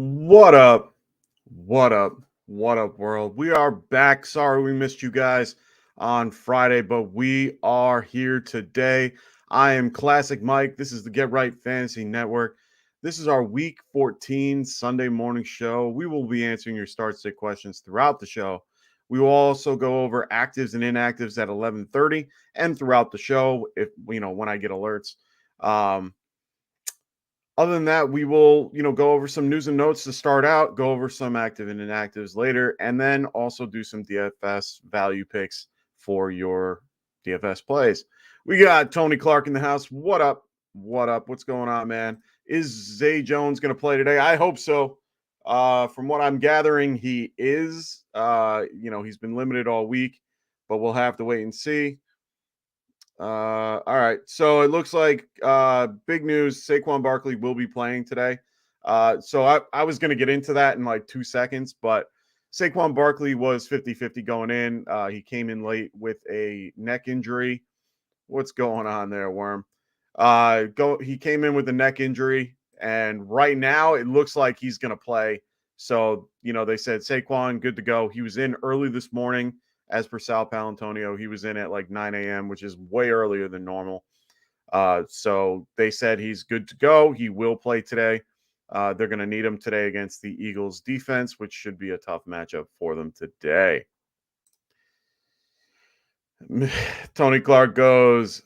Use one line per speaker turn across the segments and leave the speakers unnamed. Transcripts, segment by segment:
What up? What up? What up, world? We are back. Sorry we missed you guys on Friday, but we are here today. I am Classic Mike. This is the Get Right Fantasy Network. This is our Week 14 Sunday morning show. We will be answering your start sit questions throughout the show. We will also go over actives and inactives at 11:30 and throughout the show if when I get alerts. Other than that, we will, go over some news and notes to start out, go over some active and inactives later, and then also do some DFS value picks for your DFS plays. We got Tony Clark in the house. What up? What up? What's going on, man? Is Zay Jones going to play today? I hope so. From what I'm gathering, he is. He's been limited all week, but we'll have to wait and see. All right. So it looks like big news. Saquon Barkley will be playing today. So I was going to get into that in like 2 seconds, but Saquon Barkley was 50-50 going in. He came in late with a neck injury. What's going on there, Worm? He came in with a neck injury, and right now it looks like he's going to play. So, they said Saquon, good to go. He was in early this morning. As per Sal Palantonio, he was in at like 9 a.m., which is way earlier than normal. So they said he's good to go. He will play today. They're going to need him today against the Eagles defense, which should be a tough matchup for them today. Tony Clark goes,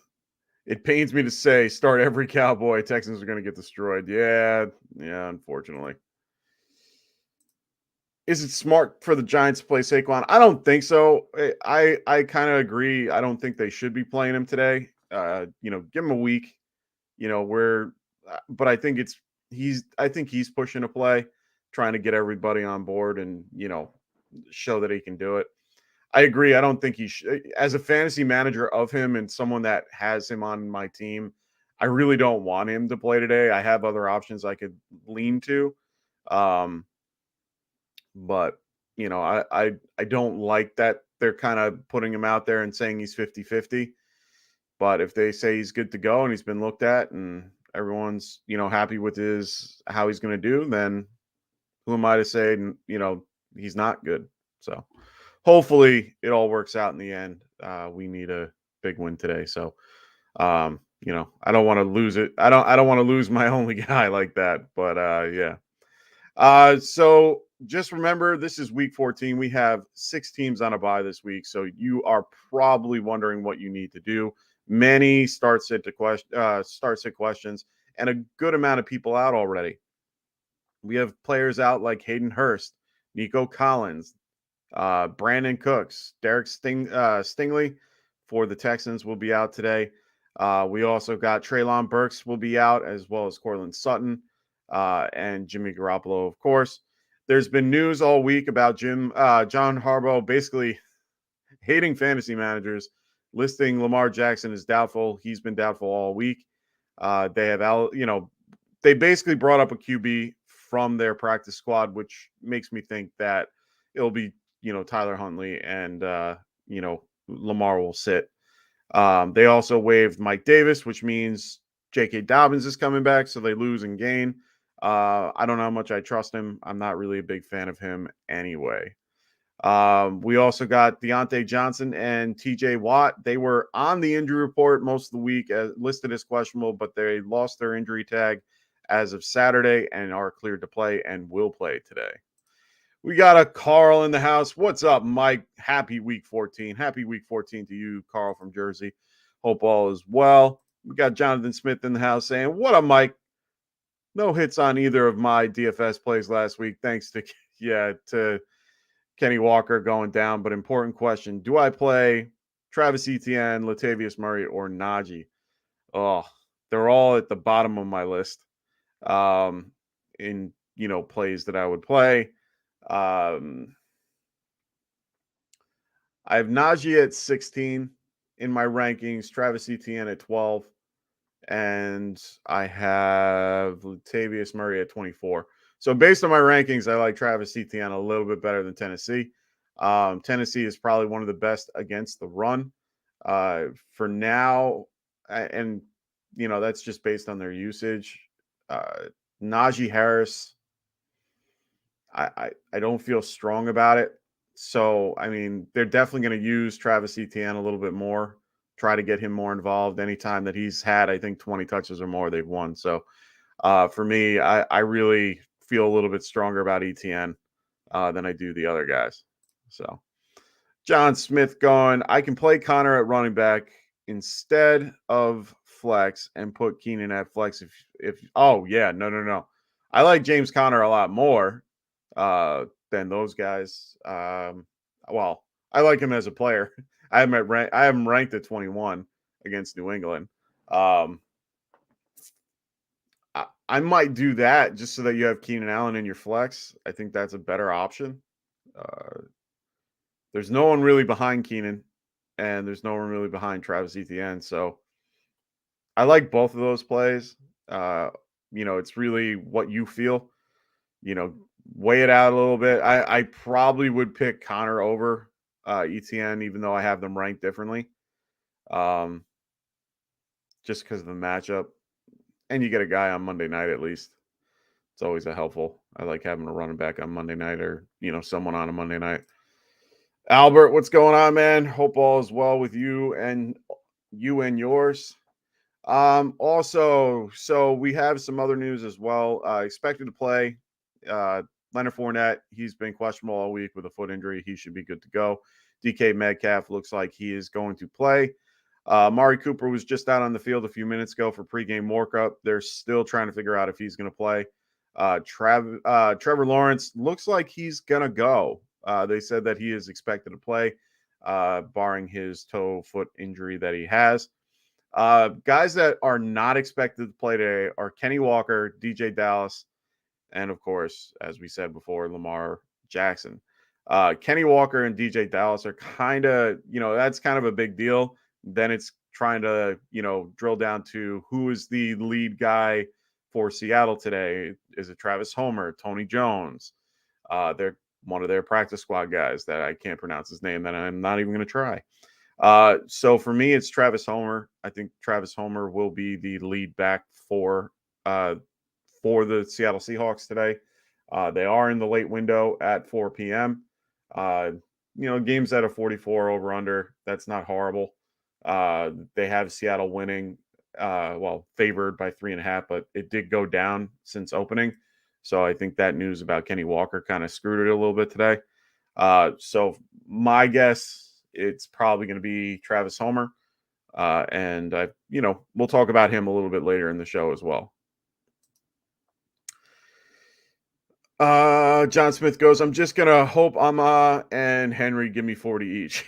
it pains me to say, start every Cowboy. Texans are going to get destroyed. Yeah, unfortunately. Is it smart for the Giants to play Saquon? I don't think so. I kind of agree. I don't think they should be playing him today. Give him a week. But I think he's pushing a play, trying to get everybody on board and show that he can do it. I agree. I don't think he should. As a fantasy manager of him and someone that has him on my team, I really don't want him to play today. I have other options I could lean to. But I don't like that they're kind of putting him out there and saying he's 50-50. But if they say he's good to go and he's been looked at and everyone's happy with how he's going to do, then who am I to say he's not good? So hopefully it all works out in the end. We need a big win today. So I don't want to lose it. I don't want to lose my only guy like that. But yeah. So just remember, this is week 14. We have 6 teams on a bye this week. So you are probably wondering what you need to do. Many start sit questions and a good amount of people out already. We have players out like Hayden Hurst, Nico Collins, Brandon Cooks, Derek Stingley for the Texans will be out today. We also got Treylon Burks will be out, as well as Cortland Sutton and Jimmy Garoppolo, of course. There's been news all week about John Harbaugh basically hating fantasy managers, listing Lamar Jackson as doubtful. He's been doubtful all week. They basically brought up a QB from their practice squad, which makes me think that it'll be, Tyler Huntley and, Lamar will sit. They also waived Mike Davis, which means J.K. Dobbins is coming back, so they lose and gain. I don't know how much I trust him. I'm not really a big fan of him anyway. We also got Deontay Johnson and TJ Watt. They were on the injury report most of the week, listed as questionable, but they lost their injury tag as of Saturday and are cleared to play and will play today. We got a Carl in the house. What's up, Mike? Happy week 14. Happy week 14 to you, Carl from Jersey. Hope all is well. We got Jonathan Smith in the house saying, what up, Mike? No hits on either of my DFS plays last week. Thanks to Kenny Walker going down. But important question. Do I play Travis Etienne, Latavius Murray, or Najee? Oh, they're all at the bottom of my list in plays that I would play. I have Najee at 16 in my rankings, Travis Etienne at 12, and I have Latavius Murray at 24. So based on my rankings, I like Travis Etienne a little bit better than Tennessee. Tennessee is probably one of the best against the run for now, and that's just based on their usage. Najee Harris, I don't feel strong about it. So, I mean, they're definitely going to use Travis Etienne a little bit more, try to get him more involved. Anytime that he's had, I think, 20 touches or more, they've won. So, for me, I really feel a little bit stronger about Etienne than I do the other guys. So, John Smith going, I can play Connor at running back instead of flex and put Keenan at flex oh yeah, no. I like James Conner a lot more than those guys. Well, I like him as a player. I have him ranked at 21 against New England. I might do that just so that you have Keenan Allen in your flex. I think that's a better option. Uh, there's no one really behind Keenan, and there's no one really behind Travis Etienne. So I like both of those plays. Uh, it's really what you feel. Weigh it out a little bit. I probably would pick Connor over Etienne, even though I have them ranked differently. Just because of the matchup. And you get a guy on Monday night at least. It's always a helpful. I like having a running back on Monday night or, someone on a Monday night. Albert, what's going on, man? Hope all is well with you and yours. Also, so we have some other news as well. Expected to play. Leonard Fournette, he's been questionable all week with a foot injury. He should be good to go. DK Metcalf looks like he is going to play. Mari Cooper was just out on the field a few minutes ago for pregame workup. They're still trying to figure out if he's going to play. Trevor Lawrence looks like he's going to go. They said that he is expected to play, barring his toe foot injury that he has. Guys that are not expected to play today are Kenny Walker, DJ Dallas, and of course, as we said before, Lamar Jackson. Kenny Walker and DJ Dallas are kind of, that's kind of a big deal. Then it's trying to, drill down to who is the lead guy for Seattle today. Is it Travis Homer, Tony Jones? They're one of their practice squad guys that I can't pronounce his name, that I'm not even going to try. So for me, it's Travis Homer. I think Travis Homer will be the lead back for the Seattle Seahawks today. They are in the late window at 4 p.m. Games at a 44 over under. That's not horrible. They have Seattle winning, favored by 3.5, but it did go down since opening. So I think that news about Kenny Walker kind of screwed it a little bit today. So my guess, it's probably going to be Travis Homer. And we'll talk about him a little bit later in the show as well. John Smith goes, I'm just going to hope Amma and Henry give me 40 each.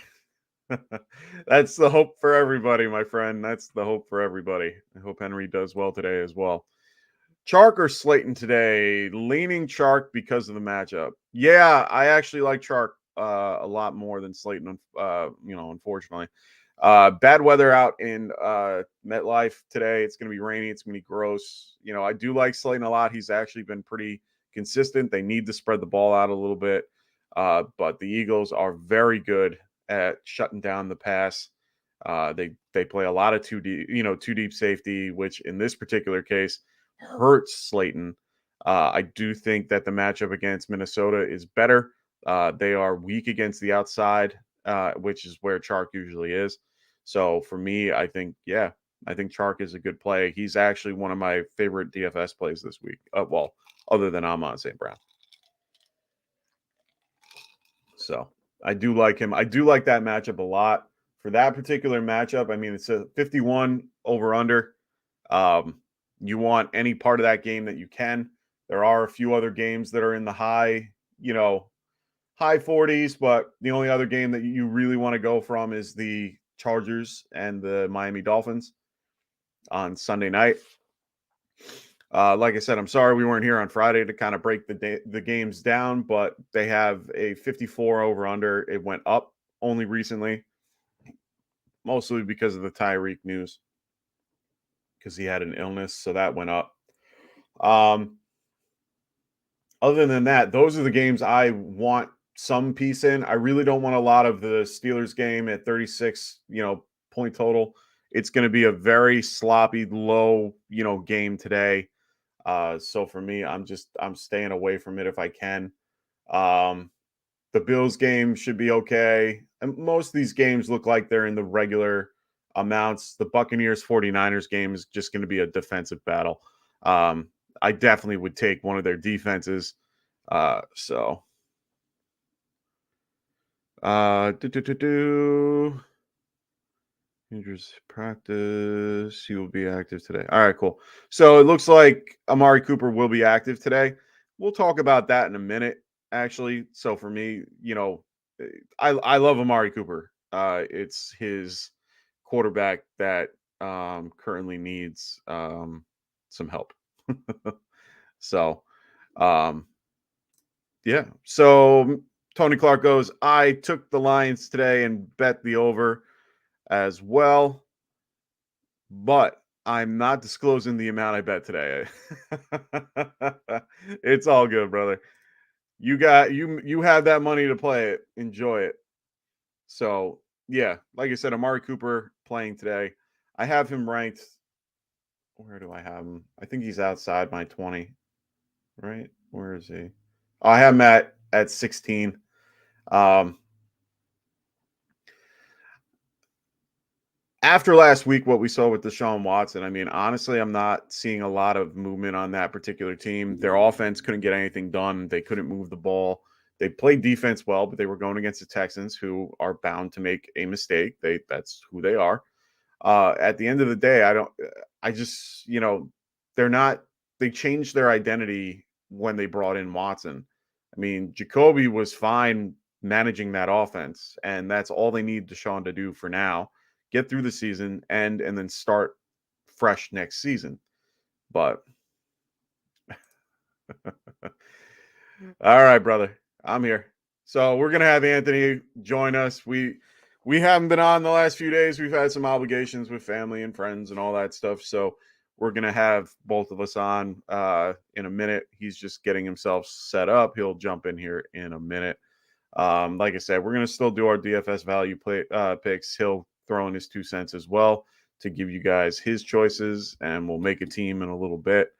That's the hope for everybody, my friend. That's the hope for everybody. I hope Henry does well today as well. Chark or Slayton today? Leaning Chark because of the matchup. Yeah, I actually like Chark a lot more than Slayton, unfortunately. Bad weather out in MetLife today. It's going to be rainy. It's going to be gross. I do like Slayton a lot. He's actually been pretty consistent. They need to spread the ball out a little bit. But the Eagles are very good at shutting down the pass. They play a lot of two deep safety, which in this particular case hurts Slayton. I do think that the matchup against Minnesota is better. They are weak against the outside, which is where Chark usually is. So for me, I think Chark is a good play. He's actually one of my favorite DFS plays this week. Other than Amon St. Brown. So I do like him. I do like that matchup a lot. For that particular matchup, I mean, it's a 51 over under. You want any part of that game that you can. There are a few other games that are in the high 40s, but the only other game that you really want to go from is the Chargers and the Miami Dolphins on Sunday night. Like I said, I'm sorry we weren't here on Friday to kind of break the games down, but they have a 54 over under. It went up only recently, mostly because of the Tyreek news, because he had an illness, so that went up. Other than that, those are the games I want some piece in. I really don't want a lot of the Steelers game at 36, point total. It's going to be a very sloppy, low, game today. So for me, I'm staying away from it if I can. The Bills game should be okay. And most of these games look like they're in the regular amounts. The Buccaneers 49ers game is just going to be a defensive battle. I definitely would take one of their defenses. So, do, do, do, do. Andrews practice. He will be active today. All right, cool. So it looks like Amari Cooper will be active today. We'll talk about that in a minute, actually. So for me, I love Amari Cooper. It's his quarterback that currently needs some help. So yeah. So Tony Clark goes, I took the Lions today and bet the over as well, but I'm not disclosing the amount I bet today. It's all good, brother. You have that money to play it. Enjoy it. So yeah, like I said, Amari Cooper playing today. I have him ranked. Where do I have him? I think he's outside my 20, right? Where is he? Oh, I have him at 16. Um, After last week, what we saw with Deshaun Watson, I mean, honestly, I'm not seeing a lot of movement on that particular team. Their offense couldn't get anything done. They couldn't move the ball. They played defense well, but they were going against the Texans, who are bound to make a mistake. That's who they are. At the end of the day, I just, they're not, they changed their identity when they brought in Watson. I mean, Jacoby was fine managing that offense, and that's all they need Deshaun to do for now. Get through the season and then start fresh next season. But all right, brother, I'm here. So we're gonna have Anthony join us. We haven't been on the last few days. We've had some obligations with family and friends and all that stuff. So we're gonna have both of us on in a minute. He's just getting himself set up. He'll jump in here in a minute. Like I said, we're gonna still do our DFS value picks. He'll throw in his 2 cents as well to give you guys his choices, and we'll make a team in a little bit.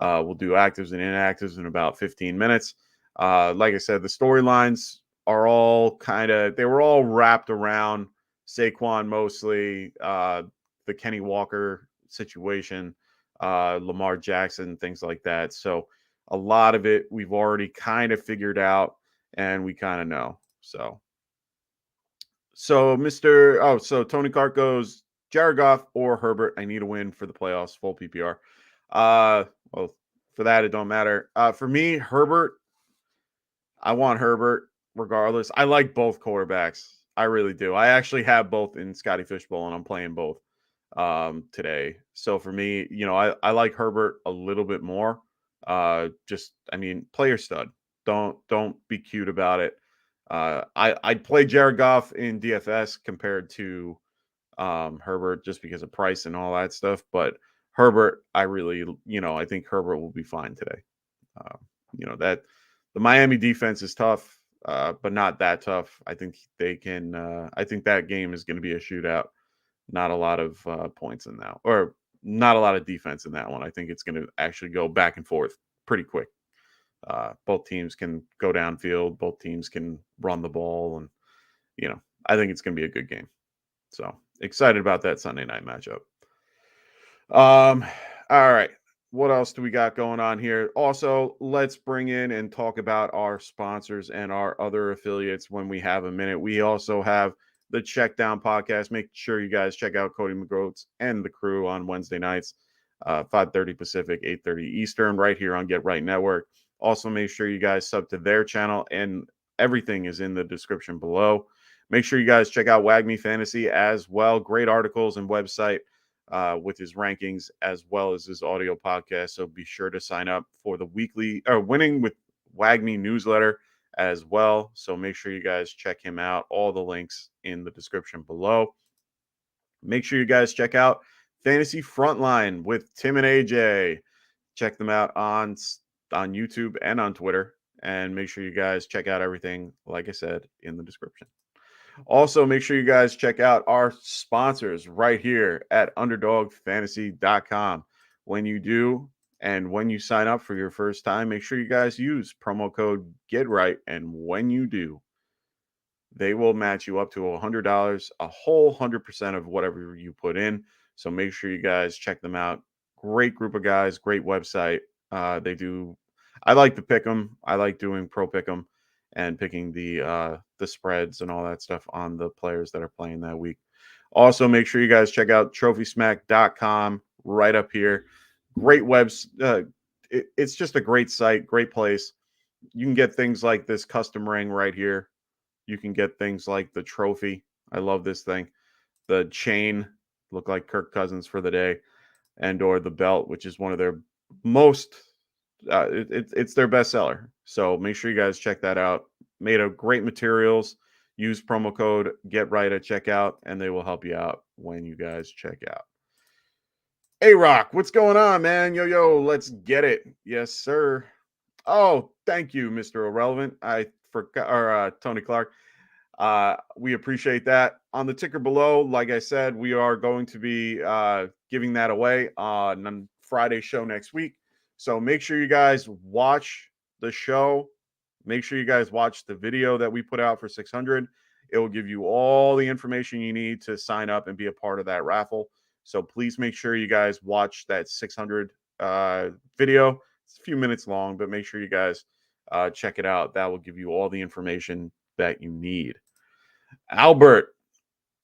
We'll do actives and inactives in about 15 minutes. Like I said, the storylines are all they were all wrapped around Saquon mostly, the Kenny Walker situation, Lamar Jackson, things like that. So a lot of it we've already kind of figured out and we kind of know. So Tony Clark goes, Jared Goff or Herbert. I need a win for the playoffs, full PPR. Well, for that, it don't matter. For me, Herbert, I want Herbert regardless. I like both quarterbacks. I really do. I actually have both in Scotty Fishbowl, and I'm playing both today. So for me, I like Herbert a little bit more. Player stud. Don't be cute about it. I'd play Jared Goff in DFS compared to Herbert just because of price and all that stuff. But Herbert, I think Herbert will be fine today. Uh, that the Miami defense is tough, but not that tough. I think they can. I think that game is going to be a shootout. Not a lot of points in that, or not a lot of defense in that one. I think it's going to actually go back and forth pretty quick. Both teams can go downfield. Both teams can run the ball, and I think it's going to be a good game. So excited about that Sunday night matchup. All right. What else do we got going on here? Also, let's bring in and talk about our sponsors and our other affiliates when we have a minute. We also have the Check Down podcast. Make sure you guys check out Cody McGroats and the crew on Wednesday nights, 5:30 Pacific, 8:30 Eastern, right here on Get Right Network. Also, make sure you guys sub to their channel, and everything is in the description below. Make sure you guys check out WAGMI Fantasy as well. Great articles and website with his rankings as well as his audio podcast. So be sure to sign up for the weekly or Winning with WAGMI newsletter as well. So make sure you guys check him out. All the links in the description below. Make sure you guys check out Fantasy Frontline with Tim and AJ. Check them out on YouTube and on Twitter. And make sure you guys check out everything, like I said, in the description. Also, make sure you guys check out our sponsors right here at UnderdogFantasy.com. When you do, And when you sign up for your first time, make sure you guys use promo code GETRIGHT. And when you do, they will match you up to $100, a whole 100% of whatever you put in. So make sure you guys check them out. Great group of guys, great website. They do. I like to pick them. I like doing pro pick 'em and picking the spreads and all that stuff on the players that are playing that week. Also, make sure you guys check out trophysmack.com right up here. Great webs. It's just a great site, great place. You can get things like this custom ring right here. You can get things like the trophy. I love this thing. The chain, look like Kirk Cousins for the day, and or the belt, which is one of their most. It's their best seller. So make sure you guys check that out. Made of great materials. Use promo code Get Right at checkout, and they will help you out when you guys check out. Hey Rock, what's going on, man? Yo, let's get it. Yes, sir. Oh, thank you, Mr. Irrelevant. I forgot, or Tony Clark. We appreciate that. On the ticker below, like I said, we are going to be giving that away on Friday show next week. So make sure you guys watch the show. Make sure you guys watch the video that we put out for 600. It will give you all the information you need to sign up and be a part of that raffle. So please make sure you guys watch that 600 video. It's a few minutes long, but make sure you guys check it out. That will give you all the information that you need. Albert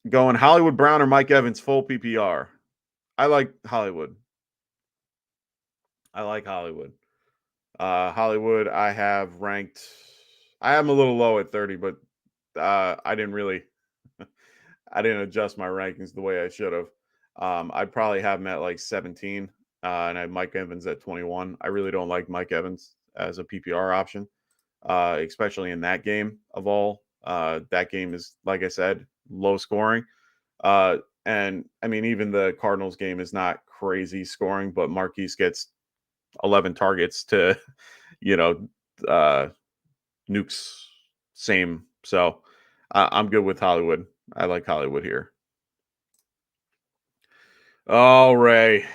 going Hollywood Brown or Mike Evans full PPR. I like Hollywood. I like Hollywood. Hollywood, I have ranked. I am a little low at 30, but I didn't really. I didn't adjust my rankings the way I should have. I'd probably have him at like 17, and I have Mike Evans at 21. I really don't like Mike Evans as a PPR option, especially in that game of all. That game is, like I said, low scoring. And I mean, even the Cardinals game is not crazy scoring, but Marquise gets 11 targets to, you know, Nuke's same. So I'm good with Hollywood. I like Hollywood here. Oh, Ray.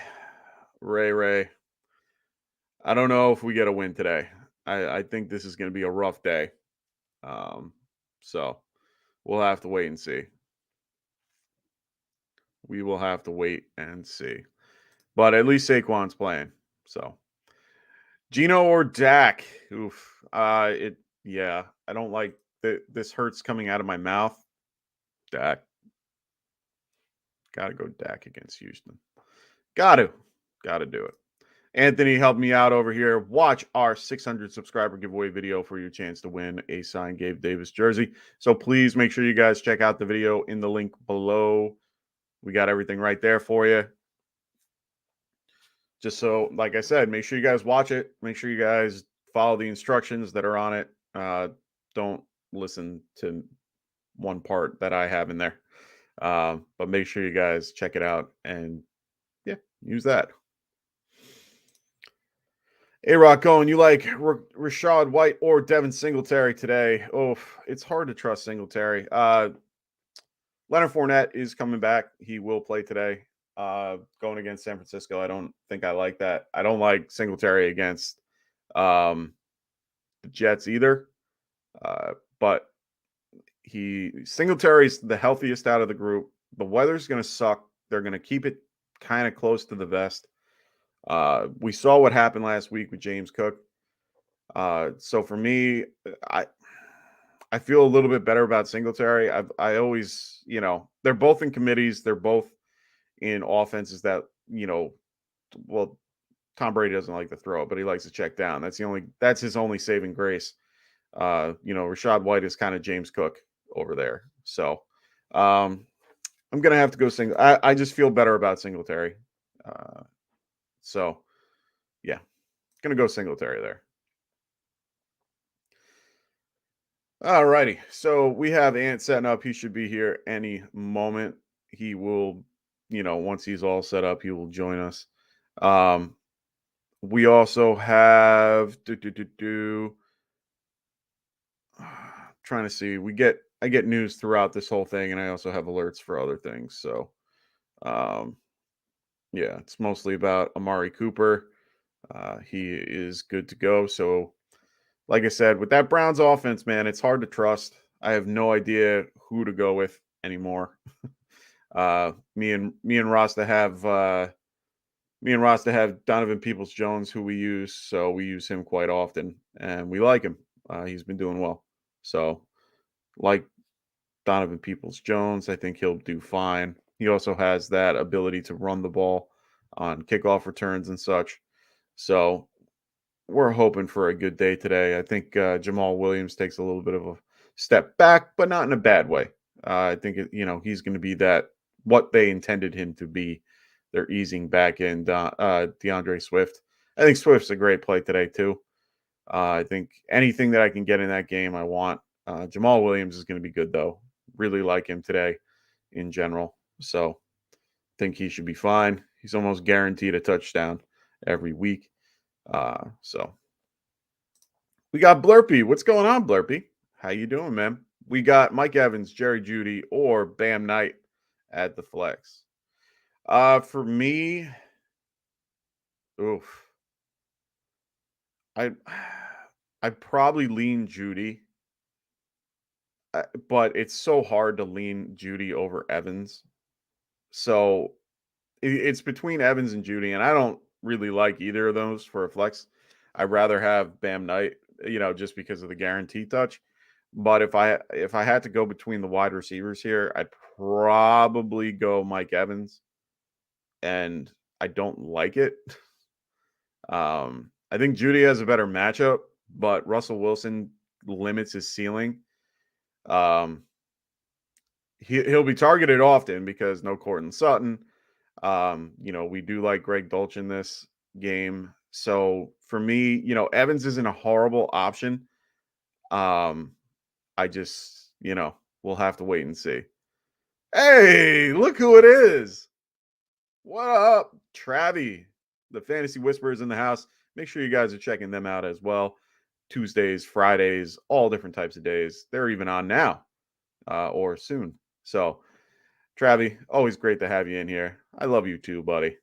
I don't know if we get a win today. I think this is going to be a rough day. So we'll have to wait and see. We will have to wait and see. But at least Saquon's playing. So Gino or Dak? Oof. Yeah. I don't like this hurts coming out of my mouth. Dak. Gotta go Dak against Houston. Gotta do it. Anthony helped me out over here. Watch our 600 subscriber giveaway video for your chance to win a signed Gabe Davis jersey. So please make sure you guys check out the video in the link below. We got everything right there for you. Just so, like I said, make sure you guys watch it. Make sure you guys follow the instructions that are on it. Don't listen to one part that I have in there. But make sure you guys check it out and yeah, use that. Hey, Rock going, you like Rashad White or Devin Singletary today? Oh, it's hard to trust Singletary. Leonard Fournette is coming back. He will play today. Going against San Francisco. I don't think I like that. I don't like Singletary against the Jets either. But Singletary's the healthiest out of the group. The weather's going to suck. They're going to keep it kind of close to the vest. We saw what happened last week with James Cook. So for me, I feel a little bit better about Singletary. I always, they're both in committees. They're both in offenses that, well, Tom Brady doesn't like to throw, but he likes to check down. That's his only saving grace. Rashad White is kind of James Cook over there. So I'm going to have to go I just feel better about Singletary. So yeah, going to go Singletary there. All righty. So we have Ant setting up. He should be here any moment. He will, once he's all set up, he will join us. We also have trying to see. I get news throughout this whole thing, and I also have alerts for other things. So yeah, it's mostly about Amari Cooper. He is good to go. So, like I said, with that Browns offense, man, it's hard to trust. I have no idea who to go with anymore. Me and Rasta have Donovan Peoples Jones, who we use, so we use him quite often, and we like him. He's been doing well. So, like Donovan Peoples Jones, I think he'll do fine. He also has that ability to run the ball on kickoff returns and such. So we're hoping for a good day today. I think Jamal Williams takes a little bit of a step back, but not in a bad way. I think he's going to be that what they intended him to be. They're easing back in DeAndre Swift. I think Swift's a great play today too. I think anything that I can get in that game, I want. Jamal Williams is going to be good though. Really like him today in general. So think he should be fine. He's almost guaranteed a touchdown every week. So we got Blurpy. What's going on, Blurpy? How you doing, man? We got Mike Evans, Jerry Jeudy, or Bam Knight at the flex. For me, oof. I'd probably lean Jeudy, but it's so hard to lean Jeudy over Evans. So it's between Evans and Jeudy, and I don't really like either of those for a flex. I'd rather have Bam Knight, just because of the guarantee touch. But if I had to go between the wide receivers here, I'd probably go Mike Evans, and I don't like it. I think Jeudy has a better matchup, but Russell Wilson limits his ceiling. He'll be targeted often because no Courtland Sutton. We do like Greg Dulcich in this game. So for me, Evans isn't a horrible option. I just, we'll have to wait and see. Hey, look who it is. What up, Travie? The Fantasy Whisperers in the house. Make sure you guys are checking them out as well. Tuesdays, Fridays, all different types of days. They're even on now or soon. So, Travie, always great to have you in here. I love you too, buddy.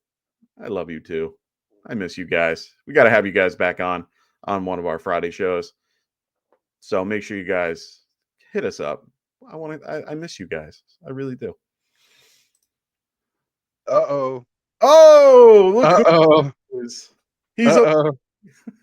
I love you too. I miss you guys. We got to have you guys back on one of our Friday shows. So make sure you guys hit us up. I miss you guys. I really do.
Uh-oh.
Oh, look
Uh-oh.
who is. He's
Uh-oh.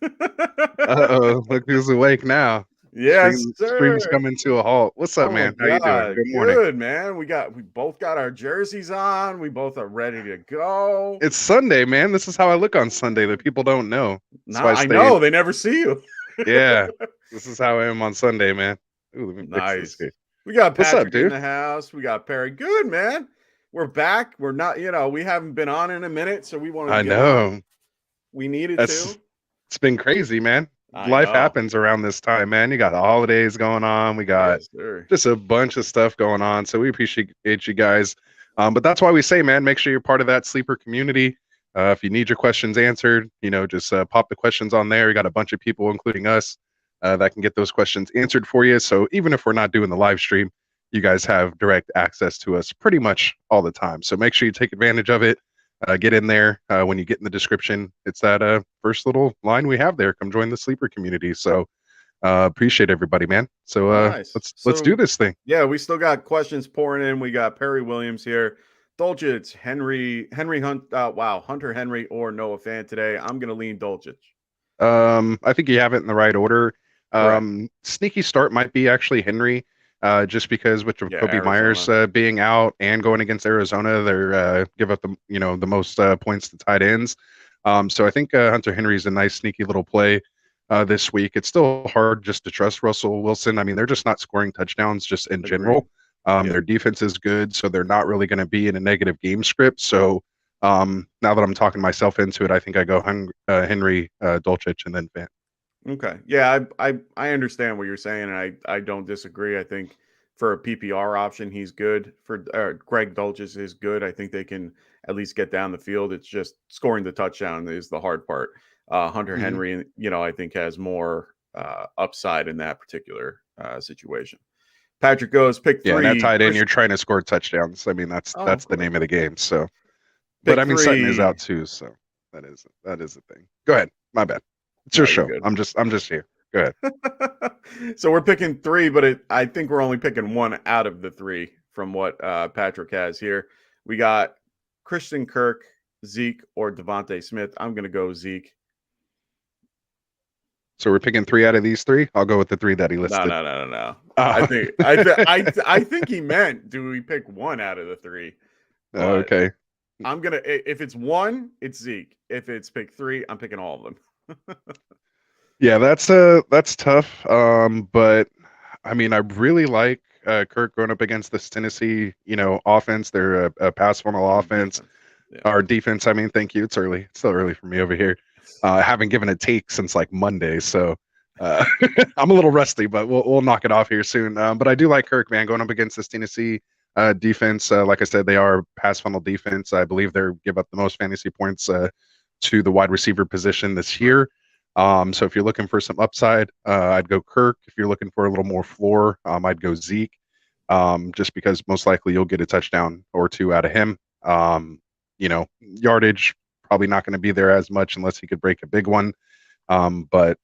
Uh-oh. Look who's awake now.
Yes,
Stream's
sir.
coming to a halt. What's up,
Oh
man?
my
How you doing?
God.
Good morning.
Good, man. We both got our jerseys on. We both are ready to go.
It's Sunday, man. This is how I look on Sunday that people don't know.
I know. They never see you.
Yeah. This is how I am on Sunday, man. Ooh, let me
nice.
fix this here.
We got Patrick
What's up, dude?
in the house. We got Perry. Good, man. We're back. We're not, we haven't been on in a minute, so we wanted to get on. We needed to.
It's been crazy, man. Life happens around this time, man. You got the holidays going on. We got just a bunch of stuff going on. So we appreciate you guys. But that's why we say, man, make sure you're part of that sleeper community. If you need your questions answered, just pop the questions on there. We got a bunch of people, including us, that can get those questions answered for you. So even if we're not doing the live stream, you guys have direct access to us pretty much all the time. So make sure you take advantage of it. Get in there when you get in the description. It's that first little line we have there. Come join the sleeper community. So appreciate everybody, man. So
nice.
let's do this thing.
Yeah, we still got questions pouring in. We got Perry Williams here, Dulcich, Henry Hunt. Wow, Hunter Henry or Noah Fant today. I'm gonna lean Dulcich.
I think you have it in the right order. Sneaky start might be actually Henry. Just because with Jacoby Myers being out and going against Arizona, they're give up the most points to tight ends. So I think Hunter Henry is a nice sneaky little play this week. It's still hard just to trust Russell Wilson. I mean, they're just not scoring touchdowns just in general. Their defense is good, so they're not really going to be in a negative game script. So now that I'm talking myself into it, I think I go Henry, Dulcich, and then Fant.
Okay. Yeah, I understand what you're saying, and I don't disagree. I think for a PPR option, he's good. For Greg Dulcich is good. I think they can at least get down the field. It's just scoring the touchdown is the hard part. Hunter Henry, I think has more upside in that particular situation. Patrick goes pick 3.
Yeah, that tight end, you're trying to score touchdowns. I mean, that's the name of the game. So, but I mean, Sutton is out too. So That is a thing. Go ahead. My bad. It's your show. Good. I'm just here. Go ahead.
So we're picking 3, but I think we're only picking 1 out of the 3 from what Patrick has here. We got Christian Kirk, Zeke, or Devontae Smith. I'm going to go Zeke.
So we're picking 3 out of these 3. I'll go with the 3 that he listed.
No. I think he meant, do we pick 1 out of the 3?
But okay.
I'm gonna, if it's 1, it's Zeke. If it's pick 3, I'm picking all of them.
Yeah, that's tough. But I mean, I really like Kirk going up against this Tennessee, offense. They're a pass funnel offense. Yeah. Our defense. I mean, thank you. It's early. It's still early for me over here. I haven't given a take since like Monday, so I'm a little rusty, but we'll knock it off here soon. But I do like Kirk, man, going up against this Tennessee defense. Like I said, they are pass funnel defense. I believe they give up the most fantasy points to the wide receiver position this year. So if you're looking for some upside, I'd go Kirk. If you're looking for a little more floor, I'd go Zeke, just because most likely you'll get a touchdown or 2 out of him. Yardage probably not going to be there as much unless he could break a big one. But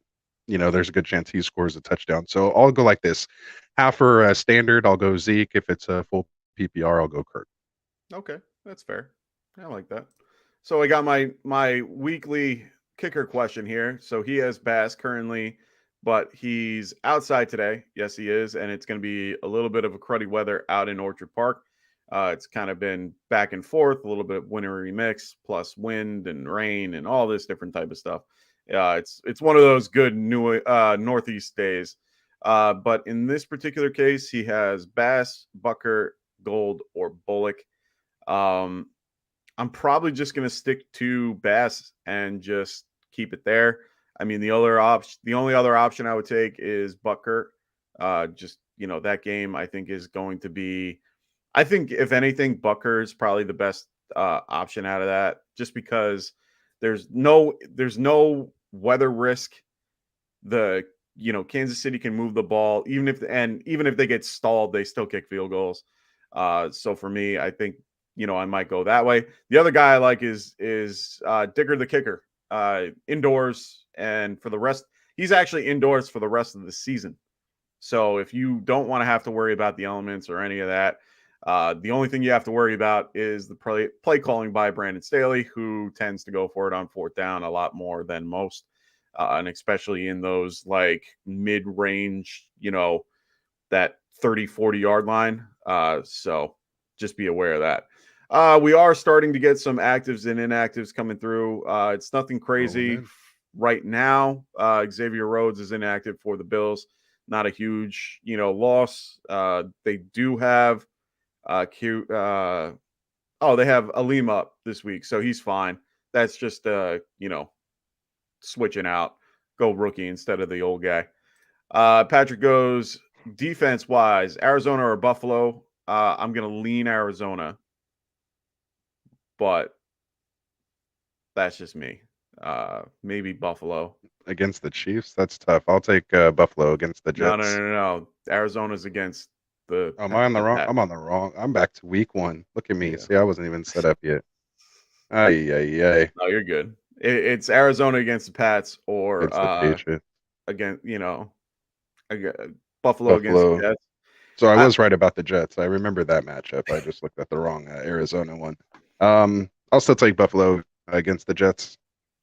there's a good chance he scores a touchdown. So I'll go like this. Half for standard, I'll go Zeke. If it's a full PPR, I'll go Kirk.
Okay, that's fair. I like that. So I got my weekly kicker question here. So he has Bass currently, but he's outside today. Yes, he is. And it's going to be a little bit of a cruddy weather out in Orchard Park. It's kind of been back and forth, a little bit wintry mix, plus wind and rain and all this different type of stuff. It's one of those good new northeast days. But in this particular case, he has Bass, Bucker, Gold, or Bullock. I'm probably just going to stick to Bass and just keep it there. I mean, the only other option I would take is Bucker. That game I think is going to be, I think if anything, Bucker is probably the best option out of that, just because there's no weather risk. Kansas City can move the ball, even if they get stalled, they still kick field goals. So for me, I think, I might go that way. The other guy I like is Digger the kicker, indoors, and for the rest, he's actually indoors for the rest of the season. So if you don't want to have to worry about the elements or any of that, the only thing you have to worry about is the play calling by Brandon Staley, who tends to go for it on 4th down a lot more than most, and especially in those like mid-range, that 30, 40-yard line. So just be aware of that. We are starting to get some actives and inactives coming through. It's nothing crazy right now. Xavier Rhodes is inactive for the Bills. Not a huge, loss. They do have they have Aleem up this week, so he's fine. That's just switching out. Go rookie instead of the old guy. Patrick goes defense wise, Arizona or Buffalo. I'm gonna lean Arizona, but that's just me. Maybe Buffalo
against the Chiefs. That's tough. I'll take Buffalo against the Jets.
No. Arizona's against the.
Am I on the wrong? I'm on the wrong. I'm back to week 1. Look at me. Yeah. See, I wasn't even set up yet.
No, you're good. It's Arizona against the Pats or against Buffalo against the Jets.
So I was right about the Jets. I remember that matchup. I just looked at the wrong Arizona one. I'll still take Buffalo against the Jets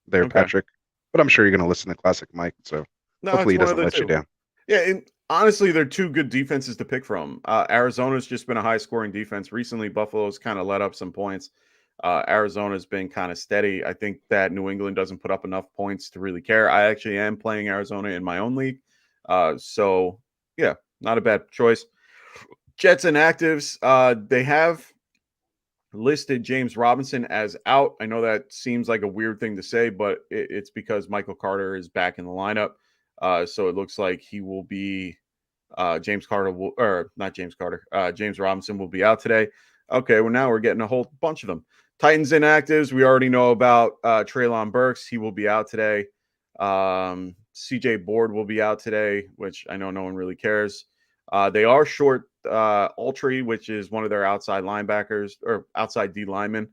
there, okay. Patrick. But I'm sure you're going to listen to Classic Mike, so hopefully he doesn't let you down.
Yeah, and honestly, they're 2 good defenses to pick from. Arizona's just been a high-scoring defense. Recently, Buffalo's kind of let up some points. Arizona's been kind of steady. I think that New England doesn't put up enough points to really care. I actually am playing Arizona in my own league. So, yeah, not a bad choice. Jets and actives, they have listed James Robinson as out. I know that seems like a weird thing to say, but it's because Michael Carter is back in the lineup. So it looks like he will be James Robinson will be out today. Okay, well, now we're getting a whole bunch of them. Titans inactives, we already know about Treylon Burks. He will be out today. CJ Board will be out today, which I know no one really cares. They are short Altry, which is one of their outside linebackers or outside D linemen.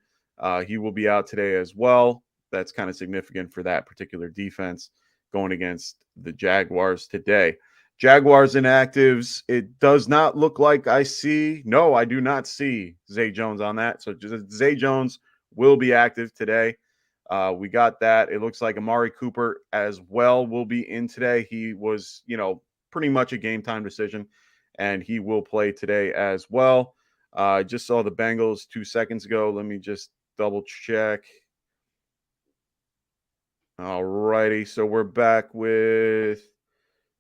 He will be out today as well. that's kind of significant for that particular defense going against the Jaguars today. Jaguars inactives. It does not look like I see. No, I do not see Zay Jones on that. So Zay Jones will be active today. We got that. It looks like Amari Cooper as well will be in today. He was, pretty much a game time decision, and he will play today as well. I just saw the Bengals 2 seconds ago. Let me just double check. All righty. So we're back with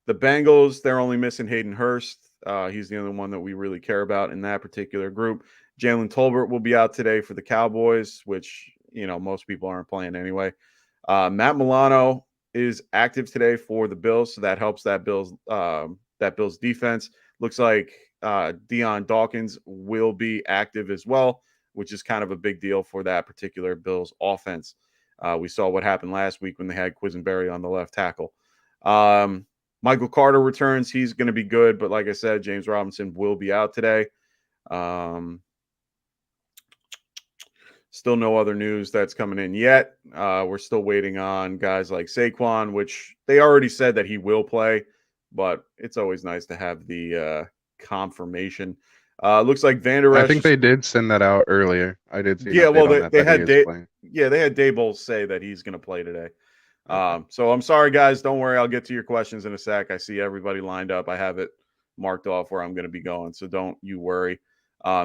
the Bengals. They're only missing Hayden Hurst. He's the only one that we really care about in that particular group. Jalen Tolbert will be out today for the Cowboys, which, most people aren't playing anyway. Matt Milano is active today for the Bills, so that helps that Bills defense. Looks like Deion Dawkins will be active as well, which is kind of a big deal for that particular Bills offense. We saw what happened last week when they had Quisenberry on the left tackle. Michael Carter returns. He's going to be good, but like I said, James Robinson will be out today. Still no other news that's coming in yet. We're still waiting on guys like Saquon, which they already said that he will play, but it's always nice to have the confirmation. Looks like Vander Esch.
I think they did send that out earlier. I did see.
Yeah, well, they had Daboll say that he's going to play today. Okay. So I'm sorry, guys. Don't worry. I'll get to your questions in a sec. I see everybody lined up. I have it marked off where I'm going to be going, so don't you worry.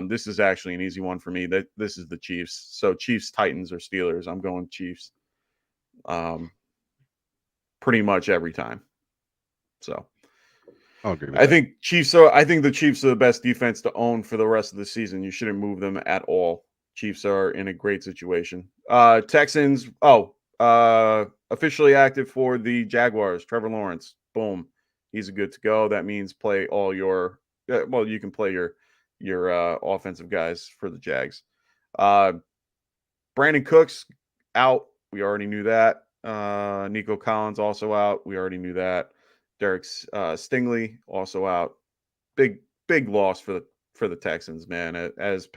This is actually an easy one for me. This is the Chiefs. So Chiefs, Titans, or Steelers. I'm going Chiefs. Pretty much every time. So I think the Chiefs are the best defense to own for the rest of the season. You shouldn't move them at all. Chiefs are in a great situation. Texans. Officially active for the Jaguars. Trevor Lawrence. Boom. He's good to go. That means play all your. You can play your offensive guys for the Jags. Brandon Cooks out. We already knew that. Nico Collins also out. We already knew that. Derek Stingley also out. Big loss for the Texans, man. As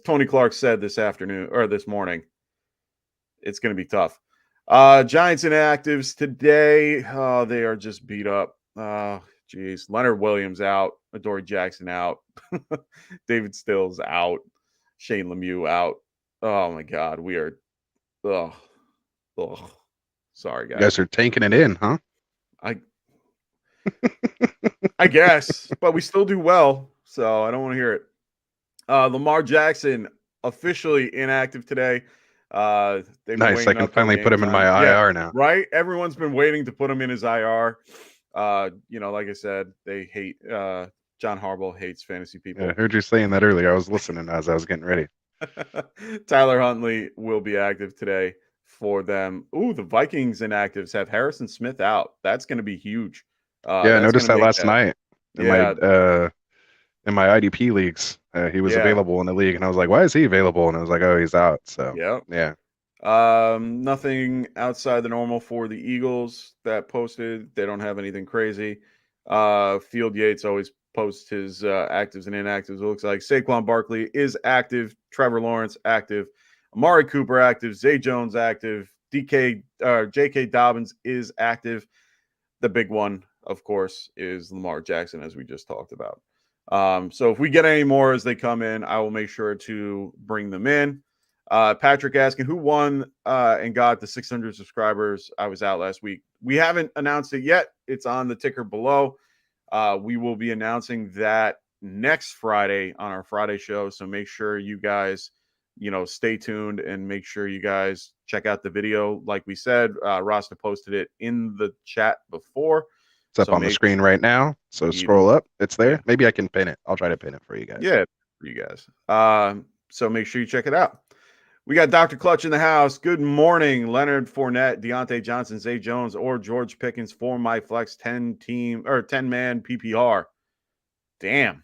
Tony Clark said this afternoon or this morning, it's going to be tough. Giants inactives today. They are just beat up. Geez. Leonard Williams out. Adoree Jackson out. David Stills out. Shane Lemieux out. Oh, my God. We are sorry, guys.
You guys are tanking it in, huh?
I guess, but we still do well, so I don't want to hear it. Lamar Jackson officially inactive today.
Nice. I can finally put him in my IR now.
Right? Everyone's been waiting to put him in his IR. Like I said, they hate John Harbaugh hates fantasy people.
Yeah, I heard you saying that earlier. I was listening as I was getting ready.
Tyler Huntley will be active today for them. Ooh, the Vikings inactives have Harrison Smith out. That's going to be huge.
I noticed that last night in my IDP leagues. He was available in the league, and I was like, "Why is he available?" And I was like, "Oh, he's out." So yeah.
Nothing outside the normal for the Eagles that posted. They don't have anything crazy. Field Yates always posts his actives and inactives. It looks like Saquon Barkley is active. Trevor Lawrence active. Amari Cooper active. Zay Jones active. J.K. Dobbins is active. The big one, of course, is Lamar Jackson, as we just talked about. So if we get any more as they come in, I will make sure to bring them in. Patrick asking who won and got the 600 subscribers. I was out last week. We haven't announced it yet. It's on the ticker below. We will be announcing that next Friday on our Friday show. So make sure you guys, stay tuned and make sure you guys check out the video. Like we said, Rasta posted it in the chat before.
It's up on the screen right now. So scroll up. It's there. Yeah. Maybe I can pin it. I'll try to pin it for you guys.
Yeah, for you guys. So make sure you check it out. We got Dr. Clutch in the house. Good morning, Leonard Fournette, Deontay Johnson, Zay Jones, or George Pickens for my flex 10-man PPR. Damn.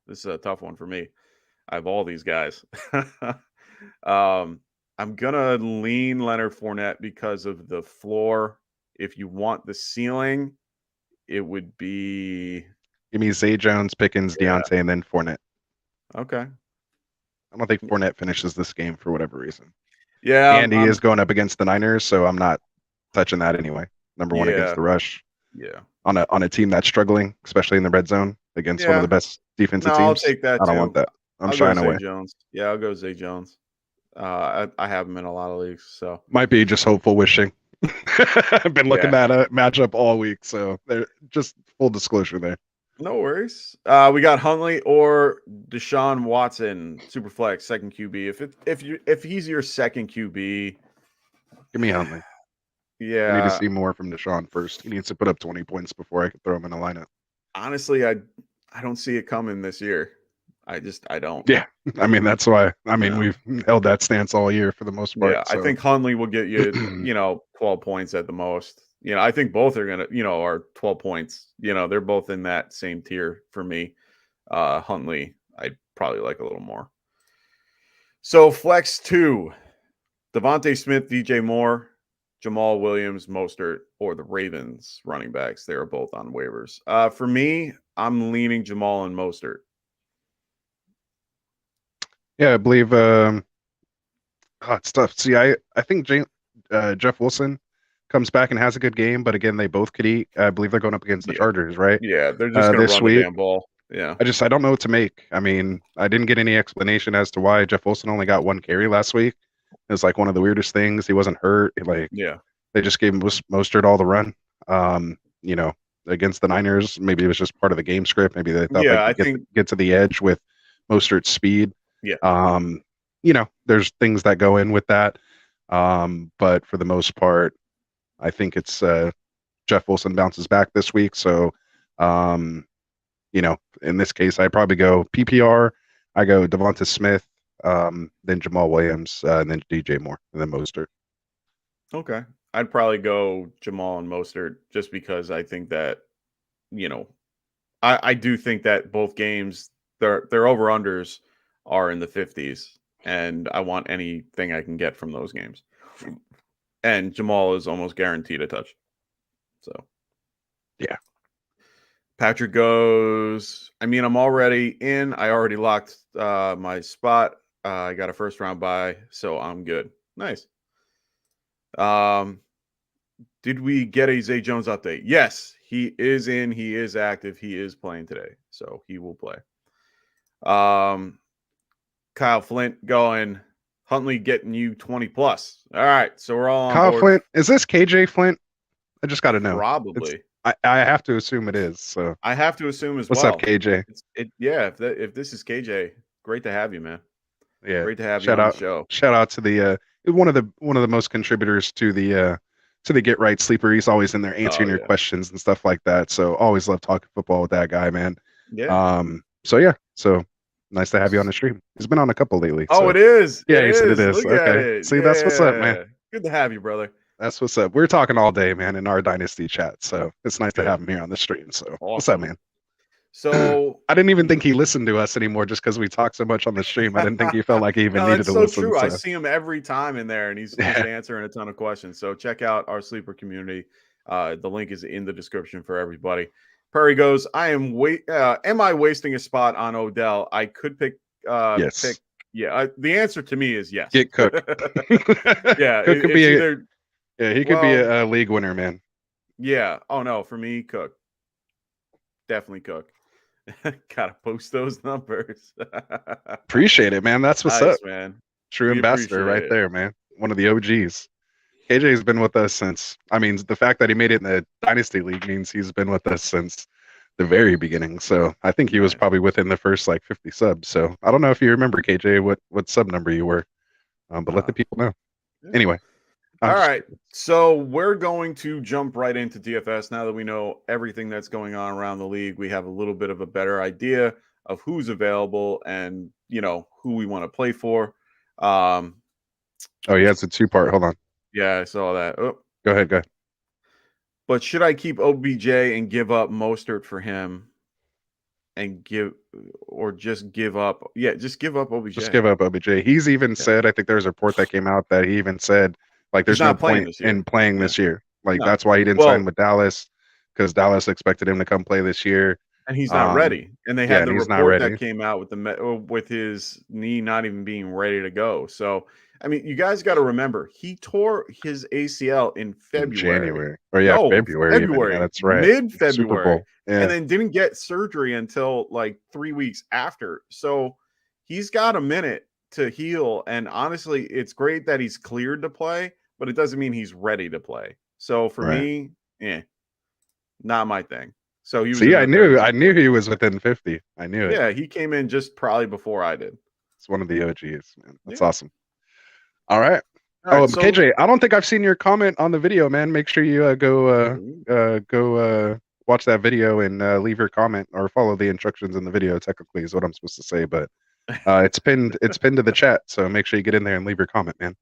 This is a tough one for me. I have all these guys. I'm gonna lean Leonard Fournette because of the floor. If you want the ceiling, it would be
give me Zay Jones, Pickens, Deontay, and then Fournette.
Okay.
I don't think Fournette finishes this game for whatever reason.
Yeah,
And he is going up against the Niners, so I'm not touching that anyway. Number one against the rush.
Yeah.
On a team that's struggling, especially in the red zone against one of the best defensive teams.
I'll take that
I don't
too.
want that. I'm
I'll
shying
go
away.
Zay Jones. Yeah, I'll go Zay Jones. I have him in a lot of leagues, so
might be just hopeful wishing. I've been looking at a matchup all week, so just full disclosure there.
No worries. We got Huntley or Deshaun Watson, Superflex, second QB. If he's your second QB,
give me Huntley.
Yeah,
I need to see more from Deshaun first. He needs to put up 20 points before I can throw him in a lineup.
Honestly, I don't see it coming this year. I don't.
Yeah, I mean that's why. I mean we've held that stance all year for the most part.
Yeah, so. I think Huntley will get you, 12 points at the most. I think both are gonna, are 12 points. They're both in that same tier for me. Huntley, I'd probably like a little more. So flex 2, Devontae Smith, DJ Moore, Jamal Williams, Mostert, or the Ravens running backs. They are both on waivers. For me, I'm leaning Jamal and Mostert.
Yeah, I believe it's tough. See, I think Jeff Wilson comes back and has a good game, but again, they both could eat. I believe they're going up against the Chargers, right?
Yeah, they're just going to run the damn ball. Yeah.
I don't know what to make. I mean, I didn't get any explanation as to why Jeff Wilson only got 1 carry last week. It was like one of the weirdest things. He wasn't hurt. They just gave Mostert all the run. Against the Niners, maybe it was just part of the game script. Maybe they thought they could get to the edge with Mostert's speed.
Yeah.
There's things that go in with that. But for the most part, I think it's Jeff Wilson bounces back this week. So, in this case, I probably go PPR. I go Devonta Smith, then Jamal Williams, and then DJ Moore, and then Mostert.
Okay. I'd probably go Jamal and Mostert just because I think that, I do think that both games, their over-unders are in the 50s, and I want anything I can get from those games. And Jamal is almost guaranteed a touch. So,
yeah.
Patrick goes, I'm already in. I already locked my spot. I got a first-round bye, so I'm good. Nice. Did we get a Zay Jones update? Yes, he is in. He is active. He is playing today, so he will play. Kyle Flint going, Huntley getting you 20 plus. All right, so we're all on
Kyle
board.
Flint, is this KJ Flint? I just got to know.
Probably.
I have to assume it is. So
I have to assume as
well. What's up, KJ?
If this is KJ, great to have you, man.
Yeah,
great to have you on the show.
Shout out to the one of the most contributors to the Get Right Sleeper. He's always in there answering your questions and stuff like that. So always love talking football with that guy, man.
Yeah.
So nice to have you on the stream. He's been on a couple lately.
Oh, it is.
Yeah, he said it is. Okay. See, that's what's up, man.
Good to have you, brother.
That's what's up. We're talking all day, man, in our Dynasty chat. So it's nice to have him here on the stream. So what's up, man?
So
I didn't even think he listened to us anymore just because we talk so much on the stream. I didn't think he felt like he even needed to listen.
True. So I see him every time in there, and he's just answering a ton of questions. So check out our sleeper community. The link is in the description for everybody. Perry goes, am I wasting a spot on Odell? I could pick
yes.
The answer to me is yes.
Get Cook.
Yeah.
Cook could be he could be a league winner, man.
Yeah. Oh no, for me, Cook. Definitely Cook. Gotta post those numbers.
Appreciate it, man. That's what's up,
man.
True ambassador right there, man. One of the OGs. KJ's been with us since. The fact that he made it in the Dynasty League means he's been with us since the very beginning. So I think he was probably within the first 50 subs. So I don't know if you remember, KJ, what sub number you were, but let the people know. Anyway.
All right. So we're going to jump right into DFS now that we know everything that's going on around the league. We have a little bit of a better idea of who's available and, who we want to play for.
It's a 2-part. Hold on.
Yeah, I saw that. Oh.
Go ahead.
But should I keep OBJ and give up Mostert for him and just give up? Yeah, just give up OBJ.
Just give up OBJ. He's even said, I think there's a report that came out that he even said, there's no point in playing this year. That's why he didn't sign with Dallas, because Dallas expected him to come play this year.
And he's not ready. And they had
and
the
he's not
report
ready.
that came out with his knee not even being ready to go. So, I mean, you guys got to remember, he tore his ACL in
In
February.
January, or
No,
February even. Yeah,
February,
that's right. Super
mid-February,
Bowl.
and
Yeah,
then didn't get surgery until like 3 weeks after. So, he's got a minute to heal. And honestly, it's great that he's cleared to play, but it doesn't mean he's ready to play. So for
right.
me, not my thing. So he was
See,
in the 30
I knew
report.
he was within 50. I knew it.
Yeah, he came in just probably before I did.
It's one of the OGs, man. That's
Yeah.
awesome. All right.
All
Oh,
right. So
KJ, I don't think I've seen your comment on the video, man. Make sure you go watch that video and leave your comment or follow the instructions in the video. Technically, is what I'm supposed to say, but it's pinned to the chat, so make sure you get in there and leave your comment, man.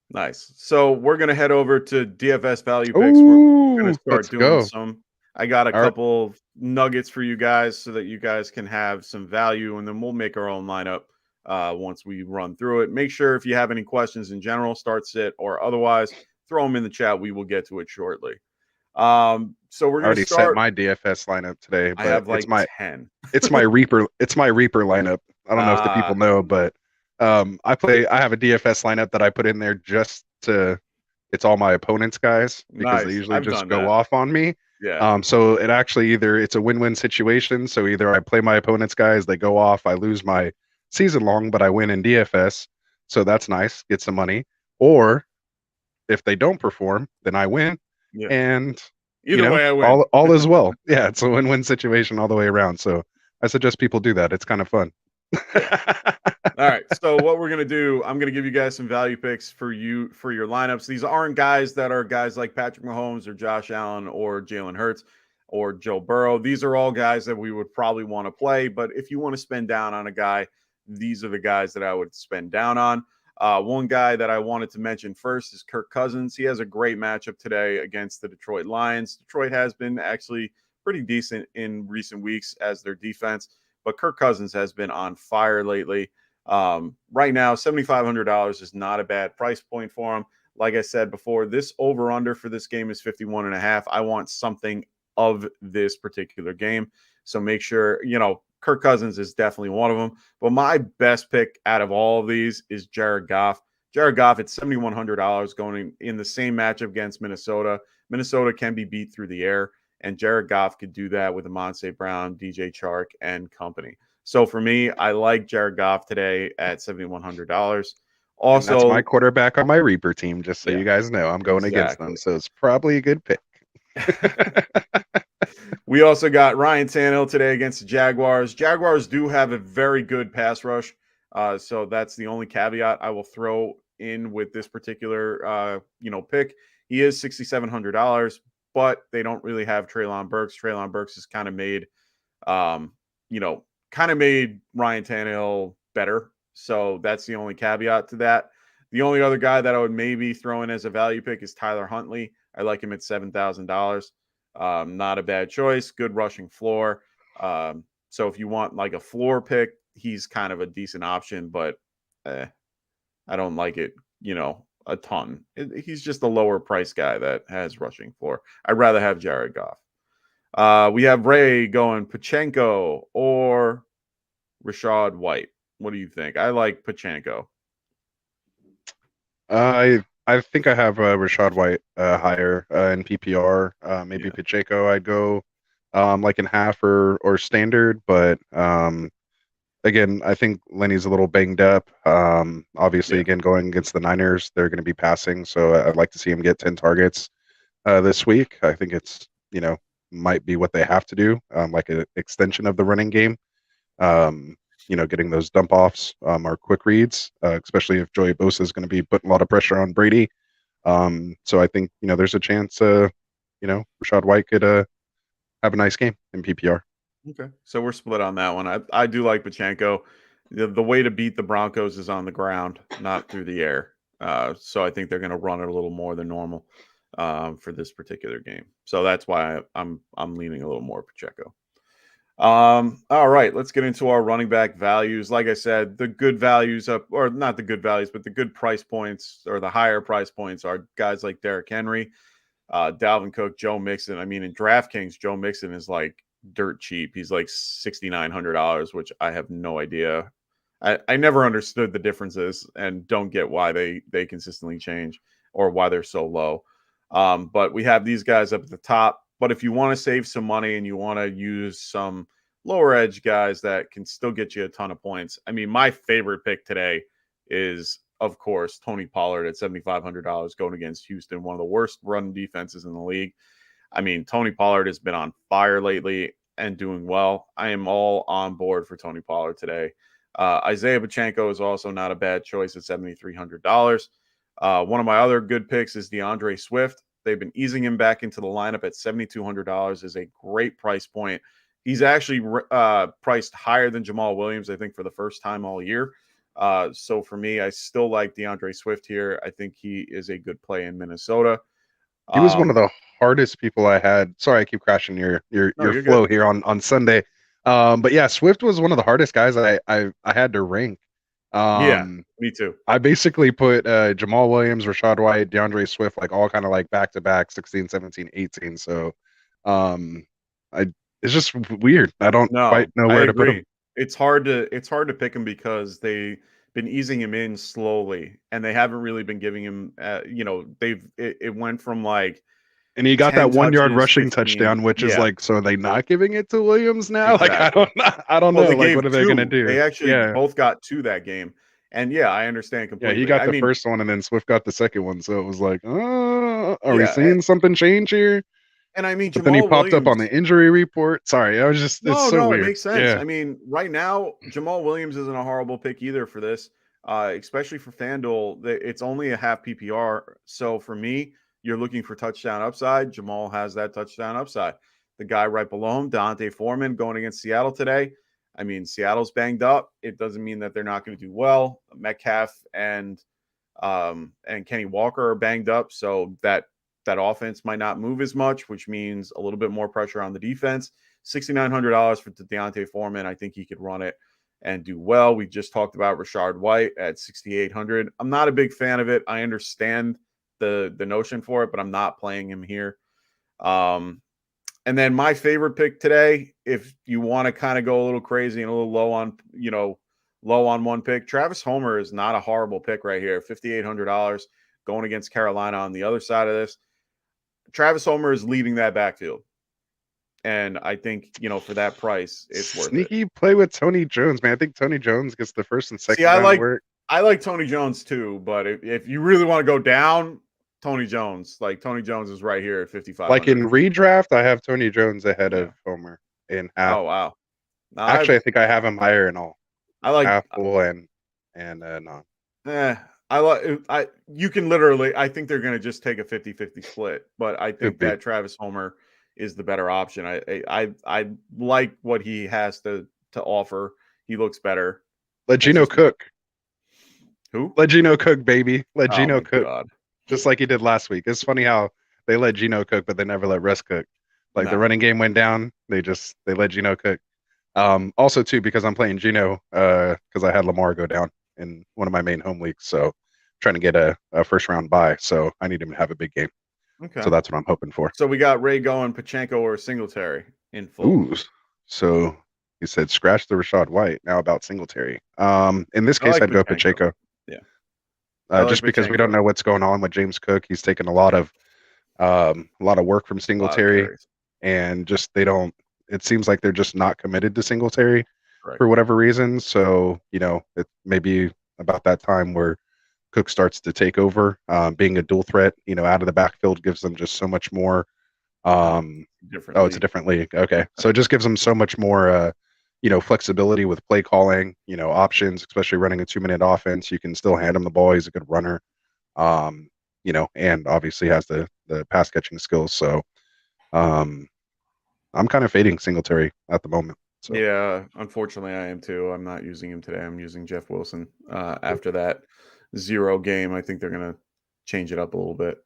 nice. So we're gonna head over to DFS value picks. We're gonna
Ooh,
start
let's
doing
go.
some. I got a
All right.
couple nuggets for you guys so that you guys can have some value, and then we'll make our own lineup once we run through it. Make sure if you have any questions in general, start, sit, or otherwise, throw them in the chat. We will get to it shortly. So we're
I
gonna
already set
start.
my DFS lineup today,
I
but
have like 10.
it's my Reaper lineup. I don't know if the people know, but I have a DFS lineup that I put in there just to it's all my opponents guys because they
Nice.
usually
I've
just
done
go
that.
off on me.
Yeah.
So it actually it's a win-win situation. So either I play my opponents guys, they go off, I lose my season long, but I win in DFS. So that's nice, get some money. Or if they don't perform, then I win.
Yeah.
And
Either way, I win.
all is well. Yeah, it's a win-win situation all the way around. So I suggest people do that. It's kind of fun.
Yeah. All right. So what we're gonna do, I'm gonna give you guys some value picks for your lineups. These aren't guys that are guys like Patrick Mahomes or Josh Allen or Jalen Hurts or Joe Burrow. These are all guys that we would probably want to play. But if you want to spend down on a guy, these are the guys that I would spend down on. One guy that I wanted to mention first is Kirk Cousins. He has a great matchup today against the Detroit Lions. Detroit has been actually pretty decent in recent weeks as their defense, but Kirk Cousins has been on fire lately. Right now, $7,500 is not a bad price point for him. Like I said before, this over under for this game is 51.5. I want something of this particular game. So make sure, Kirk Cousins is definitely one of them. But my best pick out of all of these is Jared Goff. Jared Goff at $7,100 going in the same matchup against Minnesota. Minnesota can be beat through the air, and Jared Goff could do that with Amon St. Brown, DJ Chark, and company. So for me, I like Jared Goff today at $7,100.
And that's my
Also,
quarterback on my Reaper team, just so
yeah,
you guys know. I'm going against them,
exactly.
so it's probably a good pick.
We also got Ryan Tannehill today against the Jaguars. Jaguars do have a very good pass rush, so that's the only caveat I will throw in with this particular, pick. He is $6,700, but they don't really have Treylon Burks. Treylon Burks has kind of made, made Ryan Tannehill better. So that's the only caveat to that. The only other guy that I would maybe throw in as a value pick is Tyler Huntley. I like him at $7,000. Not a bad choice. Good rushing floor. So if you want like a floor pick, he's kind of a decent option, but I don't like it, a ton. He's just a lower price guy that has rushing floor. I'd rather have Jared Goff. We have Ray going Pachenko or Rashad White. What do you think? I like Pachenko.
I think I have Rashad White higher in PPR. Maybe Pacheco I'd go like in half or standard, but again, I think Lenny's a little banged up. Obviously, again, going against the Niners, they're going to be passing, so I'd like to see him get 10 targets this week. I think it's might be what they have to do, like an extension of the running game. Getting those dump offs or quick reads, especially if Joey Bosa is going to be putting a lot of pressure on Brady. So I think there's a chance Rashad White could have a nice game in PPR.
Okay, so we're split on that one. I do like Pachenko. The way to beat the Broncos is on the ground, not through the air. So I think they're going to run it a little more than normal for this particular game. So that's why I'm leaning a little more Pacheco. All right, let's get into our running back values. Like I said, the good values or not the good values, but the good price points or the higher price points are guys like Derrick Henry, Dalvin Cook, Joe Mixon. I mean, in DraftKings, Joe Mixon is like dirt cheap. He's like $6,900, which I have no idea. I never understood the differences and don't get why they consistently change or why they're so low. But we have these guys up at the top. But if you want to save some money and you want to use some lower edge guys that can still get you a ton of points, I mean, my favorite pick today is, of course, Tony Pollard at $7,500 going against Houston, one of the worst run defenses in the league. I mean, Tony Pollard has been on fire lately and doing well. I am all on board for Tony Pollard today. Isaiah Pacheco is also not a bad choice at $7,300. One of my other good picks is DeAndre Swift. They've been easing him back into the lineup at $7,200 is a great price point. He's actually priced higher than Jamal Williams, I think, for the first time all year. So for me, I still like DeAndre Swift here. I think he is a good play in Minnesota.
He was one of the hardest people I had. Sorry, I keep crashing your flow good here on Sunday. But yeah, Swift was one of the hardest guys I had to rank.
Yeah, me too.
I basically put Jamal Williams, Rachaad White, DeAndre Swift, like all kind of like back to back 16, 17, 18. So it's just weird. I don't quite know where to put him.
It's hard to pick him because they've been easing him in slowly and they haven't really been giving him it went from like,
and he got that 1 yard rushing touchdown, which is like, so are they not giving it to Williams now? Exactly. Like, I don't know. Like, what are they going to do?
They actually both got to that game. And yeah, I understand completely.
Yeah, he got the first one and then Swift got the second one. So it was like, are we seeing something change here?
And I mean,
but then he popped up on the injury report. Sorry, I was just, it's so weird.
It makes sense. Yeah. I mean, right now, Jamal Williams isn't a horrible pick either for this, especially for FanDuel. It's only a half PPR. So for me, you're looking for touchdown upside. Jamal has that touchdown upside. The guy right below him, Dante Foreman, going against Seattle today. I mean, Seattle's banged up. It doesn't mean that they're not going to do well. Metcalf and Kenny Walker are banged up, so that offense might not move as much, which means a little bit more pressure on the defense. $6,900 for Dante Foreman. I think he could run it and do well. We just talked about Rachaad White at $6,800. I'm not a big fan of it. I understand the notion for it, but I'm not playing him here. And then my favorite pick today, if you want to kind of go a little crazy and a little low on one pick, Travis Homer is not a horrible pick right here. $5,800 going against Carolina on the other side of this. Travis Homer is leading that backfield. And I think, for that price, it's worth it.
Sneaky play with Tony Jones, man. I think Tony Jones gets the first and second round work.
I like Tony Jones too, but if you really want to go down, Tony Jones is right here at 55.
Like in redraft, I have Tony Jones ahead of Homer in half.
Oh wow!
No, actually, I think I have him higher in all.
I like
half full and non.
You can literally. I think they're going to just take a 50-50 split, but I think that Travis Homer is the better option. I like what he has to offer. He looks better.
Let Geno cook.
Who?
Let Geno cook, baby. Let Geno cook.
God.
Just like he did last week. It's funny how they let Geno cook, but they never let Russ cook. Like the running game went down, they let Geno cook. Also too, because I'm playing Geno, because I had Lamar go down in one of my main home leagues, so trying to get a first round bye. So I need him to have a big game.
Okay.
So that's what I'm hoping for.
So we got Ray going, Pacheco or Singletary in full.
Ooh. So he said scratch the Rachaad White. Now about Singletary. In this case, I'd go Pacheco.
Yeah.
Just because we don't know what's going on with James Cook. He's taken a lot of work from Singletary, and just it seems like they're just not committed to Singletary for whatever reason. So, it may be about that time where Cook starts to take over, being a dual threat, out of the backfield gives them just so much more. It's a different league. Okay. So it just gives them so much more, flexibility with play calling, options, especially running a 2-minute offense. You can still hand him the ball. He's a good runner, and obviously has the pass catching skills. So I'm kind of fading Singletary at the moment. So.
Yeah, unfortunately I am too. I'm not using him today. I'm using Jeff Wilson after that 0 game. I think they're going to change it up a little bit.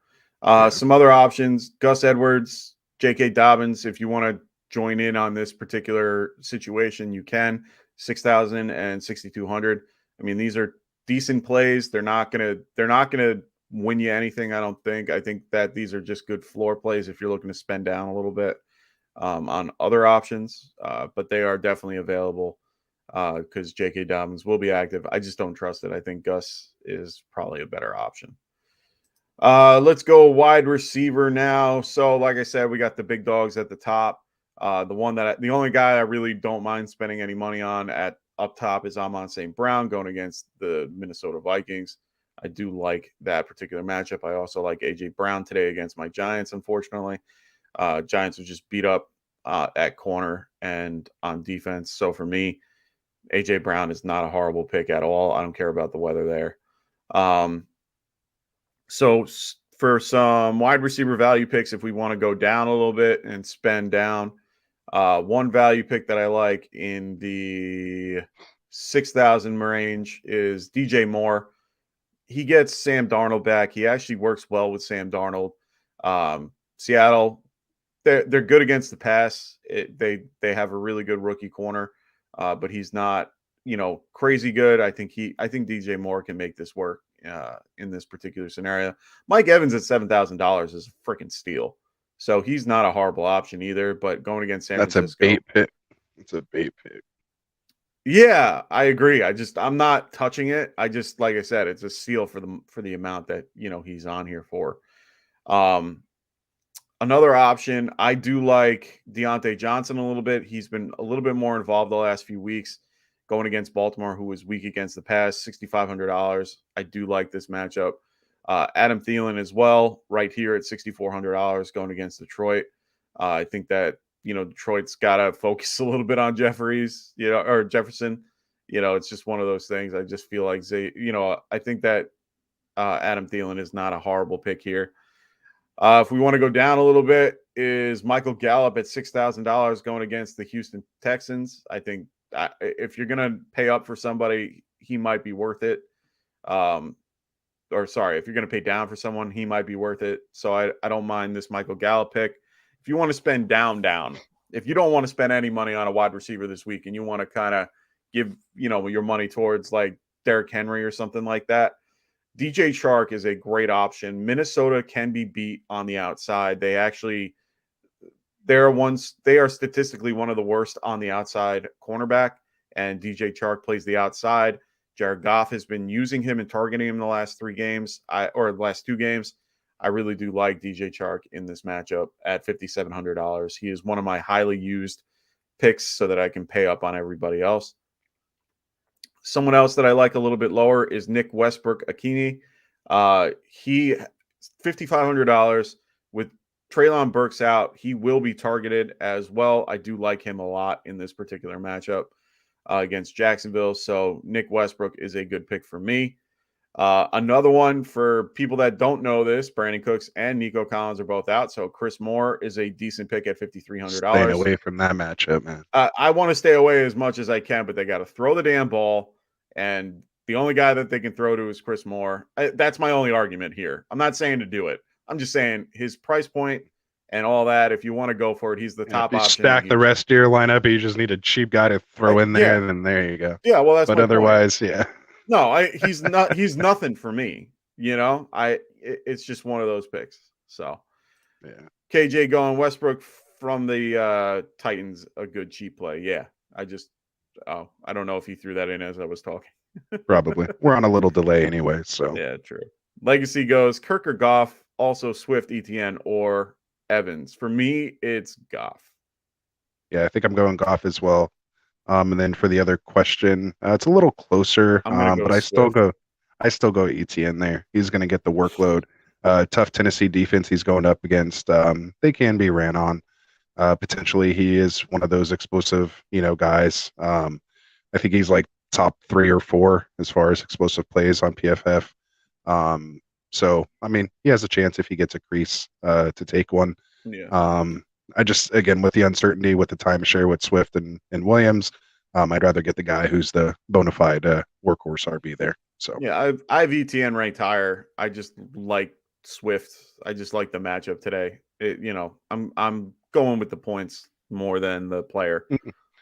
Some other options, Gus Edwards, J.K. Dobbins, if you want to join in on this particular situation, you can. 6,000 and 6,200. I mean, these are decent plays. They're not gonna win you anything, I don't think. I think that these are just good floor plays if you're looking to spend down a little bit. on other options, but they are definitely available because J.K. Dobbins will be active. I just don't trust it. I think Gus is probably a better option. Let's go wide receiver now. So, like I said, we got the big dogs at the top. The only guy I really don't mind spending any money on at up top is Amon St. Brown going against the Minnesota Vikings. I do like that particular matchup. I also like AJ Brown today against my Giants, unfortunately. Giants were just beat up at corner and on defense. So for me, AJ Brown is not a horrible pick at all. I don't care about the weather there. So for some wide receiver value picks, if we want to go down a little bit and spend down, one value pick that I like in the 6,000 range is DJ Moore. He gets Sam Darnold back. He actually works well with Sam Darnold. Seattle, they're good against the pass. They have a really good rookie corner, but he's not crazy good. I think DJ Moore can make this work in this particular scenario. Mike Evans at $7,000 is a freaking steal. So he's not a horrible option either. But going against San Francisco,
that's a bait pick. It's a bait pick.
Yeah, I agree. I'm not touching it. Like I said, it's a steal for the amount that he's on here for. Another option, I do like Deontay Johnson a little bit. He's been a little bit more involved the last few weeks going against Baltimore, who was weak against the pass, $6,500. I do like this matchup. Adam Thielen as well, right here at $6,400 going against Detroit. I think that Detroit's got to focus a little bit on Jeffries, or Jefferson. It's just one of those things. I just feel like I think that Adam Thielen is not a horrible pick here. If we want to go down a little bit, is Michael Gallup at $6,000 going against the Houston Texans. I think if you're going to pay up for somebody, he might be worth it. If you're going to pay down for someone, he might be worth it. So I don't mind this Michael Gallup pick. If you want to spend down, if you don't want to spend any money on a wide receiver this week and you want to kind of give, your money towards like Derrick Henry or something like that, DJ Chark is a great option. Minnesota can be beat on the outside. They are statistically one of the worst on the outside cornerback, and DJ Chark plays the outside. Jared Goff has been using him and targeting him the last 3 games, or the last 2 games. I really do like DJ Chark in this matchup at $5,700. He is one of my highly used picks so that I can pay up on everybody else. Someone else that I like a little bit lower is Nick Westbrook-Ikhine. He $5,500 with Treylon Burks out. He will be targeted as well. I do like him a lot in this particular matchup against Jacksonville. So Nick Westbrook is a good pick for me. Another one for people that don't know this, Brandon Cooks and Nico Collins are both out. So Chris Moore is a decent pick at $5,300.
Staying away from that matchup, man.
I want to stay away as much as I can, but they got to throw the damn ball. And the only guy that they can throw to is Chris Moore. That's my only argument here. I'm not saying to do it. I'm just saying his price point and all that. If you want to go for it, he's the top option.
Stack the rest of your lineup. You just need a cheap guy to throw in there, then there you go.
Yeah, well, that's.
But otherwise, point. Yeah.
No, he's not. He's nothing for me. It's just one of those picks. So,
yeah.
KJ going Westbrook from the Titans, a good cheap play. Yeah, I don't know if he threw that in as I was talking.
Probably. We're on a little delay anyway, so.
Yeah, true. Legacy goes Kirk or Goff, also Swift, ETN, or Evans. For me, it's Goff.
Yeah, I think I'm going Goff as well. And then for the other question, it's a little closer, but I still go ETN there. He's going to get the workload. Tough Tennessee defense he's going up against. They can be ran on. Potentially, he is one of those explosive, guys. I think he's like top 3 or 4 as far as explosive plays on PFF. So, I mean, he has a chance if he gets a crease to take one.
Yeah.
I just, again, with the uncertainty with the timeshare with Swift and Williams, I'd rather get the guy who's the bona fide workhorse RB there. So
yeah, I have ETN ranked higher. I just like Swift. I just like the matchup today. I'm going with the points more than the player.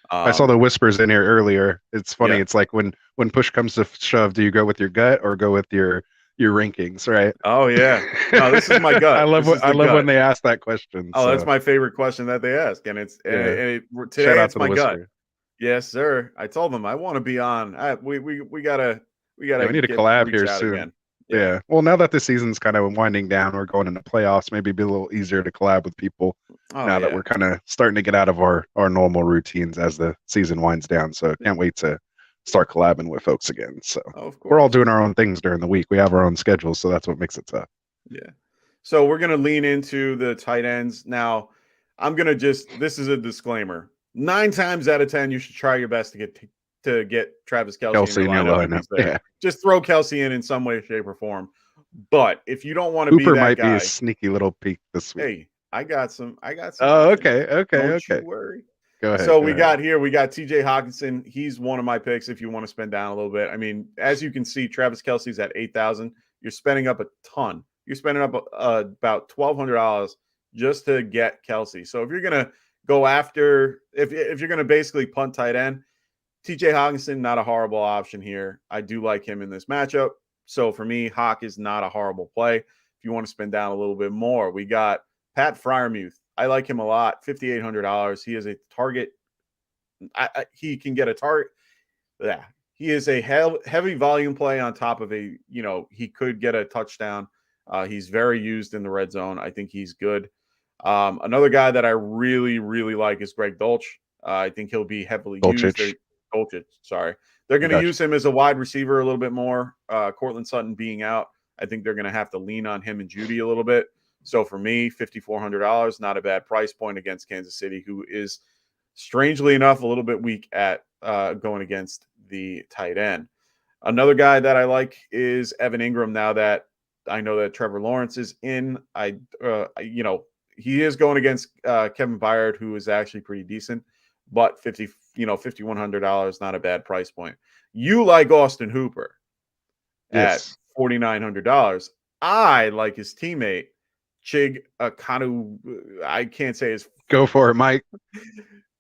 I saw the whispers in here earlier. It's funny. Yeah. It's like when push comes to shove, do you go with your gut or go with your your rankings, right?
Oh yeah. No, this is my gut.
I love when they ask that question.
Oh, that's my favorite question that they ask, and it's today it's my gut. Yes, sir. I told them I want to be on. We gotta
we need to collab here soon. Again. Yeah. Well, now that the season's kind of winding down, we're going into playoffs. Maybe be a little easier to collab with people now that we're kind of starting to get out of our normal routines as the season winds down. So can't wait to start collabing with folks again. So we're all doing our own things during the week. We have our own schedules, so that's what makes it tough.
Yeah. So we're gonna lean into the tight ends now. I'm gonna this is a disclaimer. 9 times out of 10, you should try your best to get Travis Kelce in your lineup. Yeah. Just throw Kelce in some way, shape, or form. But if you don't want to be that
might
guy,
be a sneaky little peek this week.
Hey, I got some.
Oh, okay.
Don't you worry.
Go ahead.
So we got TJ Hawkinson. He's one of my picks if you want to spend down a little bit. I mean, as you can see, Travis Kelce's at 8,000. You're spending up a ton. You're spending up about $1,200 just to get Kelce. So if you're gonna go after, if you're gonna basically punt tight end, TJ Hawkinson, not a horrible option here. I do like him in this matchup. So for me, Hawk is not a horrible play. If you want to spend down a little bit more, we got Pat Freiermuth. I like him a lot. $5,800. He is a target. He can get a target. Yeah, he is a heavy volume play on top of he could get a touchdown. He's very used in the red zone. I think he's good. Another guy that I really, really like is Greg Dulcich. I think he'll be heavily used. Dulcich, sorry. They're going to use him as a wide receiver a little bit more. Cortland Sutton being out, I think they're going to have to lean on him and Judy a little bit. So for me, $5,400, not a bad price point against Kansas City, who is strangely enough a little bit weak at going against the tight end. Another guy that I like is Evan Ingram. Now that I know that Trevor Lawrence is in, he is going against Kevin Byard, who is actually pretty decent, but $5,100, not a bad price point. You like Austin Hooper at $4,900. I like his teammate, Chig Akanu. I can't say his.
Go for it, Mike.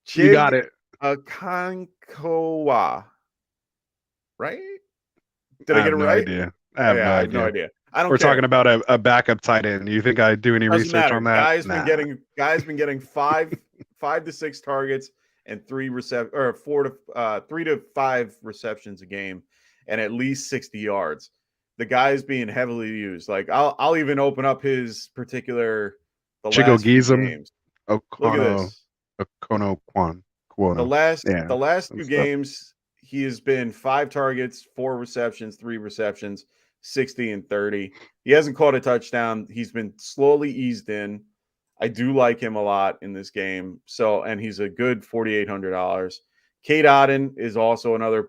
Chig
you got it.
Akankowa. Right? Did I get it right?
Idea. I have no idea.
I don't.
We're talking about a backup tight end. Do you think I do any research on that?
Guys been getting 5 to 6 targets and 3 to 5 receptions a game, and at least 60 yards. The guy is being heavily used. Like I'll even open up his particular
Chico Giesem.
Look at this.
Okono Kwan.
The last 2 games, he has been 5 targets, 4 receptions, 3 receptions, 60 and 30. He hasn't caught a touchdown. He's been slowly eased in. I do like him a lot in this game. So, and he's a good $4,800. Kate Otten is also another,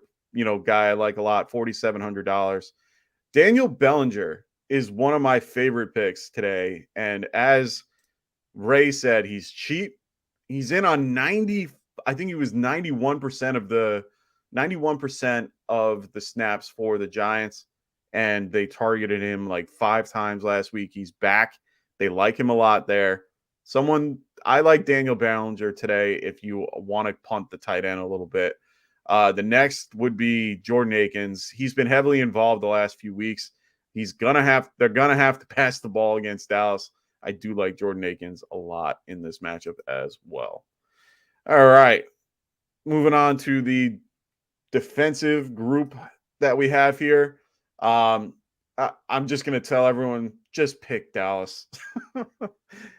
guy I like a lot, $4,700. Daniel Bellinger is one of my favorite picks today. And as Ray said, he's cheap. He's in on 90. I think he was 91% of the snaps for the Giants. And they targeted him like 5 times last week. He's back. They like him a lot there. I like Daniel Bellinger today if you want to punt the tight end a little bit. The next would be Jordan Akins. He's been heavily involved the last few weeks. They're gonna have to pass the ball against Dallas. I do like Jordan Akins a lot in this matchup as well. All right. Moving on to the defensive group that we have here. I'm just gonna tell everyone, just pick Dallas.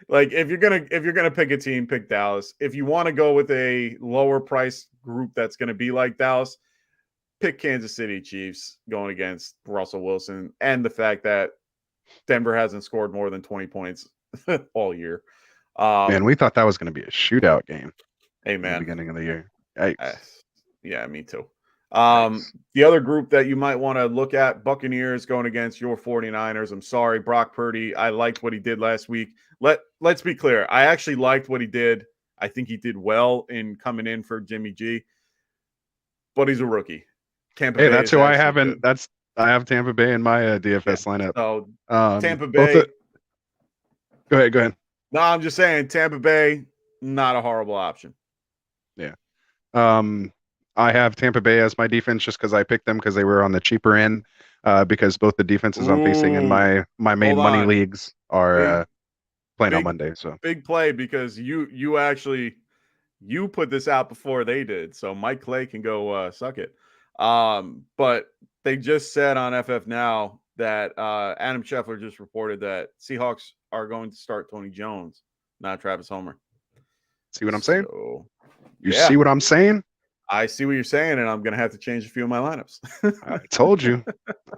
Like if you're gonna pick a team, pick Dallas. If you want to go with a lower price group that's gonna be like Dallas, pick Kansas City Chiefs going against Russell Wilson, and the fact that Denver hasn't scored more than 20 points all year.
Man, we thought that was going to be a shootout game.
Hey, man.
At the beginning of the year.
Yeah, me too. The other group that you might want to look at, Buccaneers going against your 49ers. I'm sorry, Brock Purdy. I liked what he did last week. Let's be clear. I actually liked what he did. I think he did well in coming in for Jimmy G, but he's a rookie. Tampa Bay
that's who I haven't. Good. I have Tampa Bay in my DFS lineup.
So Tampa Bay.
Go ahead.
No, I'm just saying Tampa Bay, not a horrible option.
Yeah. I have Tampa Bay as my defense just because I picked them because they were on the cheaper end. because both the defenses I'm facing in my main money leagues are playing on Monday. So
big play, because you actually put this out before they did, so Mike Clay can go suck it. But they just said on FF Now that Adam Scheffler just reported that Seahawks are going to start Tony Jones, not Travis Homer.
See what I'm saying? You
yeah.
See what I'm saying?
I see what you're saying, and I'm going to have to change a few of my lineups.
I told you.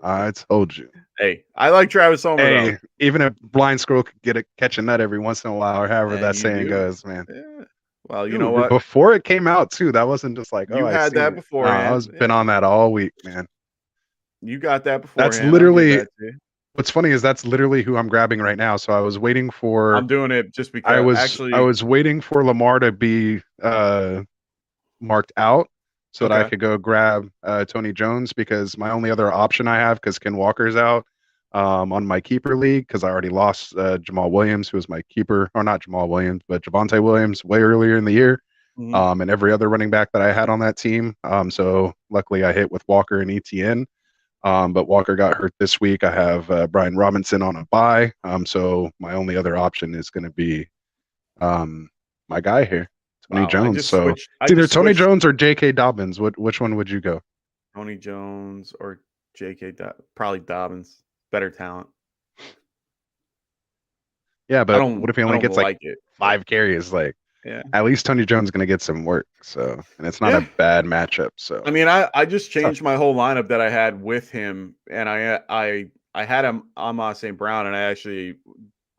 I told you.
Hey, I like Travis Homer, though.
Even a blind squirrel could catch a nut every once in a while, or however that saying goes, man.
Yeah. Well, you know what?
Before it came out, too, that wasn't just like,
you had that before.
I was been on that all week, man.
You got that before.
That's literally what's funny is that's literally who I'm grabbing right now. So I was waiting for.
I'm doing it just because
I was waiting for Lamar to be marked out so that I could go grab Tony Jones, because my only other option I have, because Ken Walker's out on my keeper league, because I already lost Jamal Williams, who was my keeper, or not Jamal Williams, but Javonte Williams way earlier in the year. And every other running back that I had on that team. So luckily I hit with Walker and ETN. But Walker got hurt this week. I have Brian Robinson on a bye. So my only other option is going to be my guy here, Tony Jones. So it's either Tony Jones or J.K. Dobbins. Which one would you go?
Tony Jones or J.K. Probably Dobbins. Better talent.
Yeah, but what if he only gets like 5 carries? Like, at least Tony Jones is going to get some work. So, and it's not a bad matchup. So,
I mean, I just changed my whole lineup that I had with him, and I had him on St. Brown, and I actually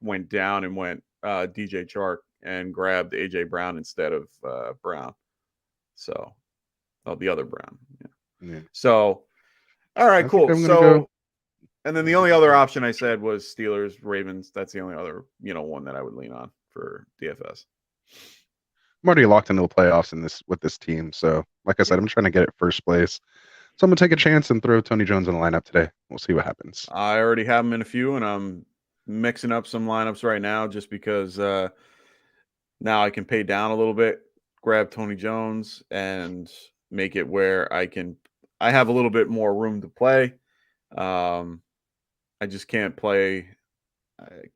went down and went DJ Chark and grabbed AJ Brown instead of Brown. So, the other Brown. Yeah. So, all right, cool. So, and then the only other option I said was Steelers, Ravens. That's the only other, one that I would lean on for DFS.
I'm already locked into the playoffs with this team. So, like I said, I'm trying to get it first place. So I'm gonna take a chance and throw Tony Jones in the lineup today. We'll see what happens.
I already have him in a few, and I'm mixing up some lineups right now just because now I can pay down a little bit, grab Tony Jones, and make it where I have a little bit more room to play. I just can't pay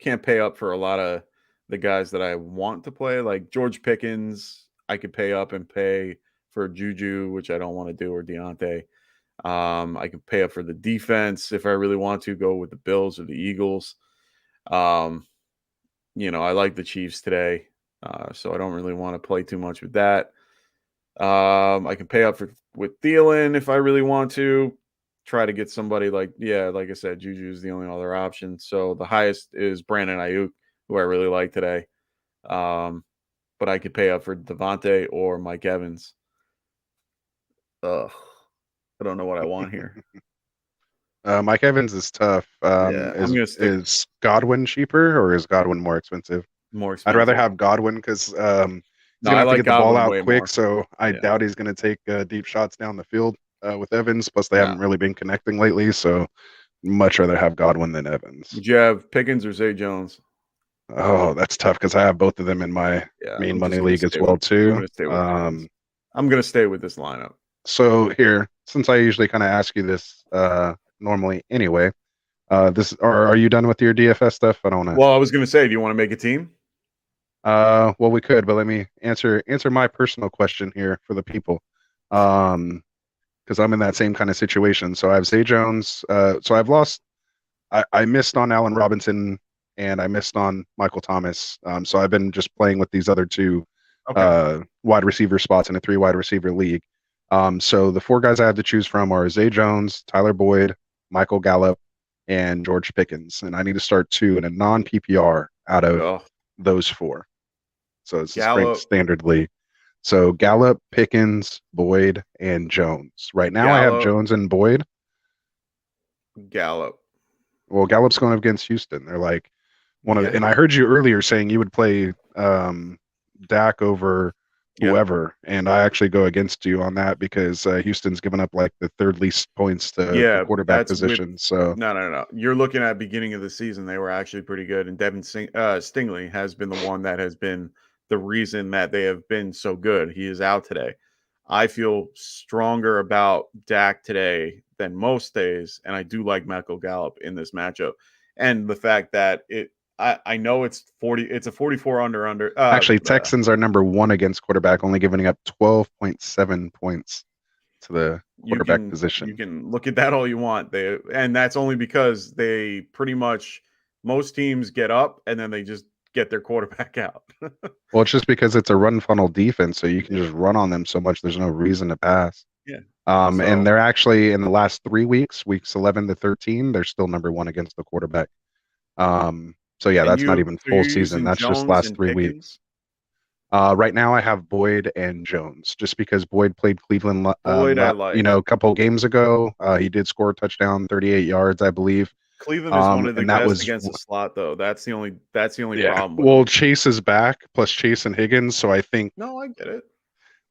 up for a lot of the guys that I want to play, like George Pickens. I could pay up and pay for Juju, which I don't want to do, or Deontay. I could pay up for the defense if I really want to go with the Bills or the Eagles. I like the Chiefs today, so I don't really want to play too much with that. I can pay up with Thielen if I really want to. Try to get somebody like I said, Juju is the only other option. So the highest is Brandon Ayuk, who I really like today. But I could pay up for Devontae or Mike Evans. I don't know what I want here.
Mike Evans is tough. Is Godwin cheaper, or is Godwin more expensive?
More expensive.
I'd rather have Godwin because he's going to have to get the ball out quick. So I doubt he's going to take deep shots down the field with Evans. Plus, they haven't really been connecting lately. So much rather have Godwin than Evans.
Would you have Pickens or Zay Jones?
Oh, that's tough because I have both of them in my main money league as well too.
I'm going to stay with this lineup.
So here, since I usually kind of ask you this normally anyway, are you done with your DFS stuff? I don't know.
Well, I was going to say, do you want to make a team?
Well, we could, but let me answer my personal question here for the people. Because I'm in that same kind of situation. So I have Zay Jones. So I've lost. I missed on Allen Robinson and I missed on Michael Thomas. So I've been just playing with these other two wide receiver spots in a 3 wide receiver league. So the 4 guys I have to choose from are Zay Jones, Tyler Boyd, Michael Gallup, and George Pickens. And I need to start 2 in a non-PPR out of those 4. So it's a standard league. So Gallup, Pickens, Boyd, and Jones. Right now I have Jones and Boyd.
Gallup.
Well, Gallup's going up against Houston. They're like one of the, and I heard you earlier saying you would play Dak over whoever, and I actually go against you on that because Houston's given up like the 3rd least points to the quarterback position. So
no. You're looking at beginning of the season; they were actually pretty good, and Devin Stingley has been the one that has been the reason that they have been so good. He is out today. I feel stronger about Dak today than most days, and I do like Michael Gallup in this matchup. And the fact that I know it's a 44 under.
Actually, Texans are number 1 against quarterback, only giving up 12.7 points to the quarterback position.
You can look at that all you want. And that's only because they pretty much, most teams get up and then they just get their quarterback out.
Well, it's just because it's a run funnel defense, so you can just run on them so much. There's no reason to pass.
Yeah.
And they're actually in the last 3 weeks, weeks 11 to 13, they're still number 1 against the quarterback. So yeah, that's not even full season. That's just last 3 weeks. Right now I have Boyd and Jones, just because Boyd played Cleveland, a couple games ago. He did score a touchdown, 38 yards, I believe.
Cleveland is one of the best against the slot, though. That's the only problem.
Well, Chase is back, plus Chase and Higgins, so I think.
No, I get it.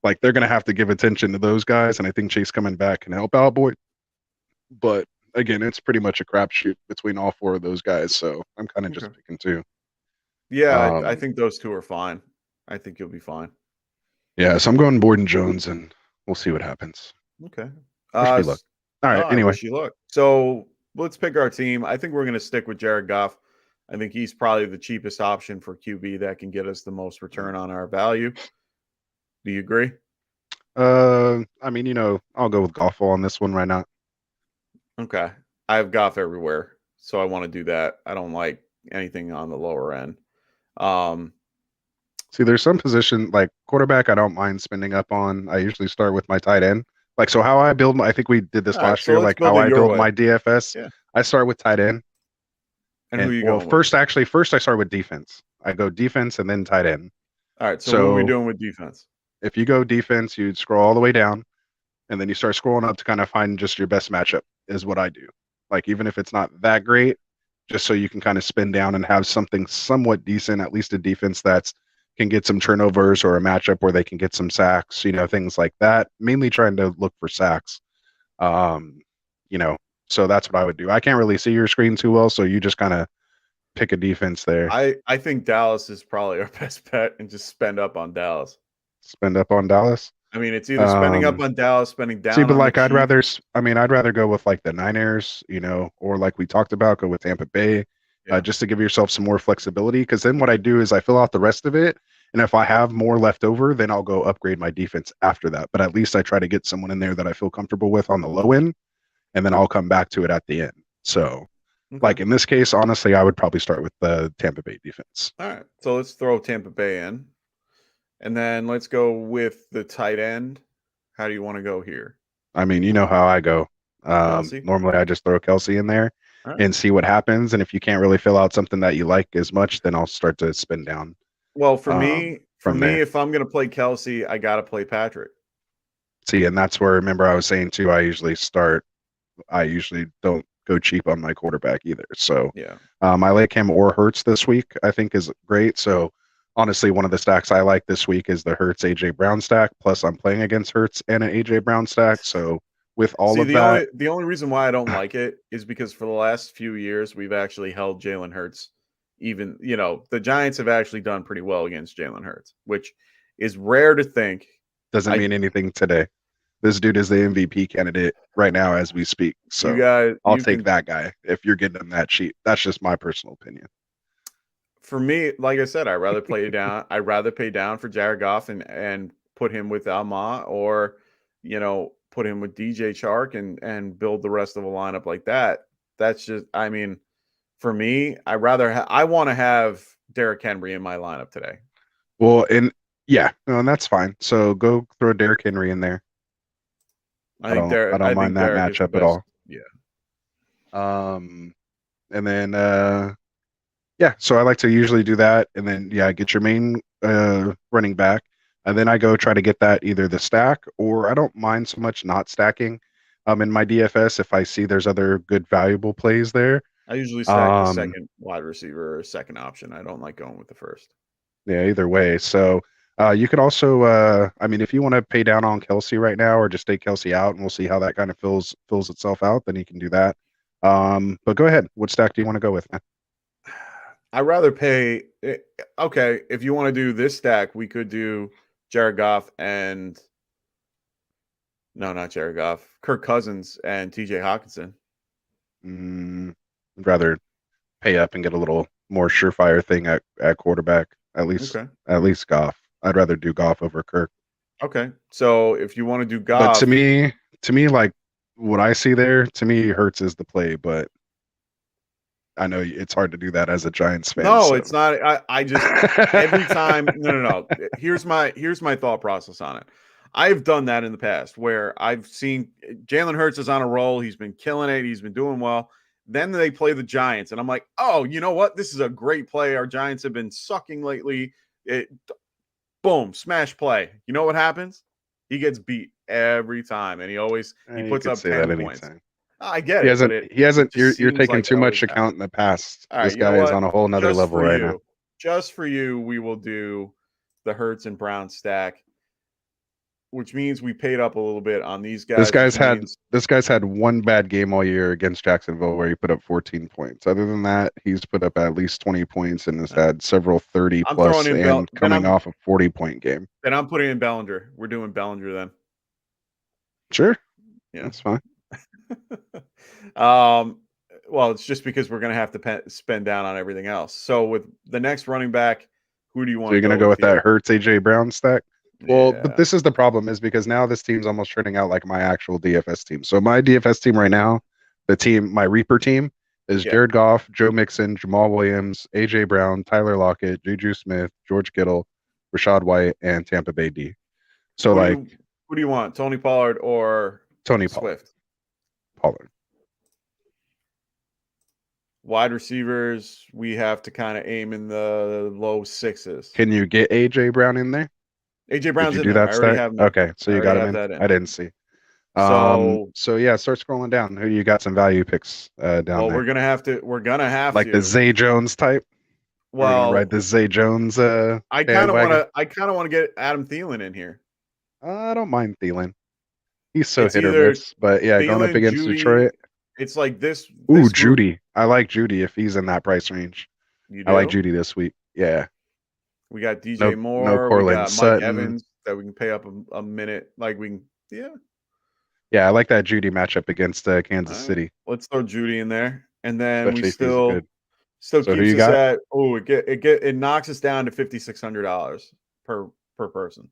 Like, they're going to have to give attention to those guys, and I think Chase coming back can help out Boyd. But again, it's pretty much a crapshoot between all 4 of those guys, so I'm kind of just picking 2.
Yeah, I think those 2 are fine. I think you'll be fine.
Yeah, so I'm going Boyd and Jones, and we'll see what happens.
Okay.
Wish me luck. All right, anyway.
Wish you luck. So let's pick our team. I think we're going to stick with Jared Goff. I think he's probably the cheapest option for QB that can get us the most return on our value. Do you agree?
I mean, I'll go with Goff on this one right now.
Okay. I have Goff everywhere, so I want to do that. I don't like anything on the lower end.
See, there's some position like quarterback I don't mind spending up on. I usually start with my tight end. Like, so how I build I think we did this last year, like how I build my DFS.
Yeah.
I start with tight end.
And who you
going
with?
First I start with defense. I go defense and then tight end.
All right, so what are we doing with defense?
If you go defense, you'd scroll all the way down, and then you start scrolling up to kind of find just your best matchup is what I do. Like, even if it's not that great, just so you can kind of spin down and have something somewhat decent, at least a defense that's can get some turnovers or a matchup where they can get some sacks, things like that. Mainly trying to look for sacks. So that's what I would do. I can't really see your screen too well, so you just kind of pick a defense there.
I think Dallas is probably our best bet, and just spend up on Dallas.
Spend up on Dallas?
I mean, it's either spending up on Dallas, spending down.
See, but like I'd rather go with like the Niners, or like we talked about, go with Tampa Bay, just to give yourself some more flexibility. Because then what I do is I fill out the rest of it, and if I have more left over, then I'll go upgrade my defense after that. But at least I try to get someone in there that I feel comfortable with on the low end, and then I'll come back to it at the end. So, like in this case, honestly, I would probably start with the Tampa Bay defense.
All right, so let's throw Tampa Bay in. And then let's go with the tight end. How do you want to go here?
I mean, you know how I go. Normally, I just throw Kelsey in there and see what happens. And if you can't really fill out something that you like as much, then I'll start to spin down.
Well, for me, if I'm going to play Kelsey, I got to play Patrick.
See, and that's where, remember I was saying too, I usually don't go cheap on my quarterback either. So I like him or Hurts this week, I think is great. So honestly, one of the stacks I like this week is the Hurts AJ Brown stack. Plus, I'm playing against Hurts and an AJ Brown stack. So with all of that,
the only reason why I don't like it is because for the last few years we've actually held Jalen Hurts. Even the Giants have actually done pretty well against Jalen Hurts, which is rare to think.
Doesn't mean anything today. This dude is the MVP candidate right now as we speak. So I'll take that guy if you're getting him that cheap. That's just my personal opinion.
For me, like I said, I'd rather play down. I'd rather pay down for Jared Goff and put him with Alma, or put him with DJ Chark and build the rest of the lineup like that. That's just, I mean, for me, I want to have Derrick Henry in my lineup today.
Well, and that's fine. So go throw Derrick Henry in there. I don't mind that matchup at all.
Yeah.
And then so I like to usually do that, and then get your main running back, and then I go try to get that either the stack, or I don't mind so much not stacking. In my DFS, if I see there's other good valuable plays there,
I usually stack the second wide receiver or second option. I don't like going with the first.
Yeah, either way. So you could also, if you want to pay down on Kelsey right now, or just take Kelsey out, and we'll see how that kind of fills itself out, then you can do that. But go ahead. What stack do you want to go with, man?
I'd rather pay. Okay, if you want to do this stack, we could do Jared Goff and No, not Jared Goff. Kirk Cousins and TJ Hawkinson.
I'd rather pay up and get a little more surefire thing at quarterback. At least Goff. I'd rather do Goff over Kirk.
Okay. So if you want to do Goff.
But to me, like what I see there, to me, Hurts is the play, but I know it's hard to do that as a Giants fan.
No, it's not. I just every time. No. Here's my thought process on it. I've done that in the past where I've seen Jalen Hurts is on a roll. He's been killing it. He's been doing well. Then they play the Giants, and I'm like, oh, you know what? This is a great play. Our Giants have been sucking lately. Boom, smash play. You know what happens? He gets beat every time, and he puts up 10 points. I get it.
He hasn't. You're taking too much account in the past.
All right,
this guy is on a whole nother level right now.
Just for you, we will do the Hurts and Brown stack, which means we paid up a little bit on these guys.
This guy's had one bad game all year against Jacksonville where he put up 14 points. Other than that, he's put up at least 20 points and has had several 30 plus and coming off a 40-point game.
Then I'm putting in Bellinger. We're doing Bellinger then.
Sure. Yeah, that's fine.
Well, it's just because we're going to have to spend down on everything else. So with the next running back, who do you want?
So you're going to go with that Hurts AJ Brown stack? Well, but this is the problem is because now this team's almost turning out like my actual DFS team. So my DFS team right now, my Reaper team is Jared Goff, Joe Mixon, Jamal Williams, AJ Brown, Tyler Lockett, Juju Smith, George Kittle, Rashad White, and Tampa Bay D. So
who do you want? Tony Pollard or
Tony
Swift?
Pollard.
Wide receivers, we have to kind of aim in the low 6s.
Can you get AJ Brown in there?
AJ Brown's
in there. I already have him. Okay, so you got him in. I didn't see. So yeah, start scrolling down. Who you got some value picks down there?
Well, we're gonna have to
like the Zay Jones type.
Well,
right, the Zay Jones. I
kind of want to get Adam Thielen in here.
I don't mind Thielen. He's so hit or miss, but yeah, Thielen, going up against Detroit.
It's like this.
Ooh, Judy. I like Judy if he's in that price range.
I
like Judy this week. Yeah.
We got DJ Moore. We got Mike Evans that we can pay up a minute. Like we can,
Yeah, I like that Judy matchup against Kansas City.
Let's throw Judy in there, and then
especially
we still keeps us at it knocks us down to $5,600 per person.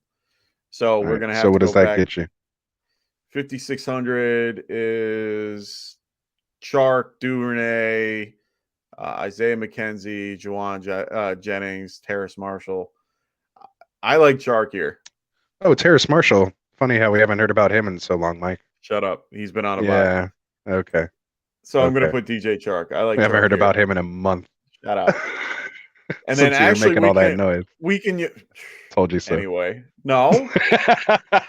So we're gonna have.
So what does that get you?
5,600 is Chark, Duvernay, Isaiah McKenzie, Juwan Jennings, Terrace Marshall. I like Chark here.
Oh, Terrace Marshall. Funny how we haven't heard about him in so long, Mike.
Shut up. He's been on a
bye. Okay.
So I'm going to put DJ Chark. I like.
We haven't heard about him in a month.
Shut up. And then
actually making all that noise.
We can.
Told you so.
Anyway, no.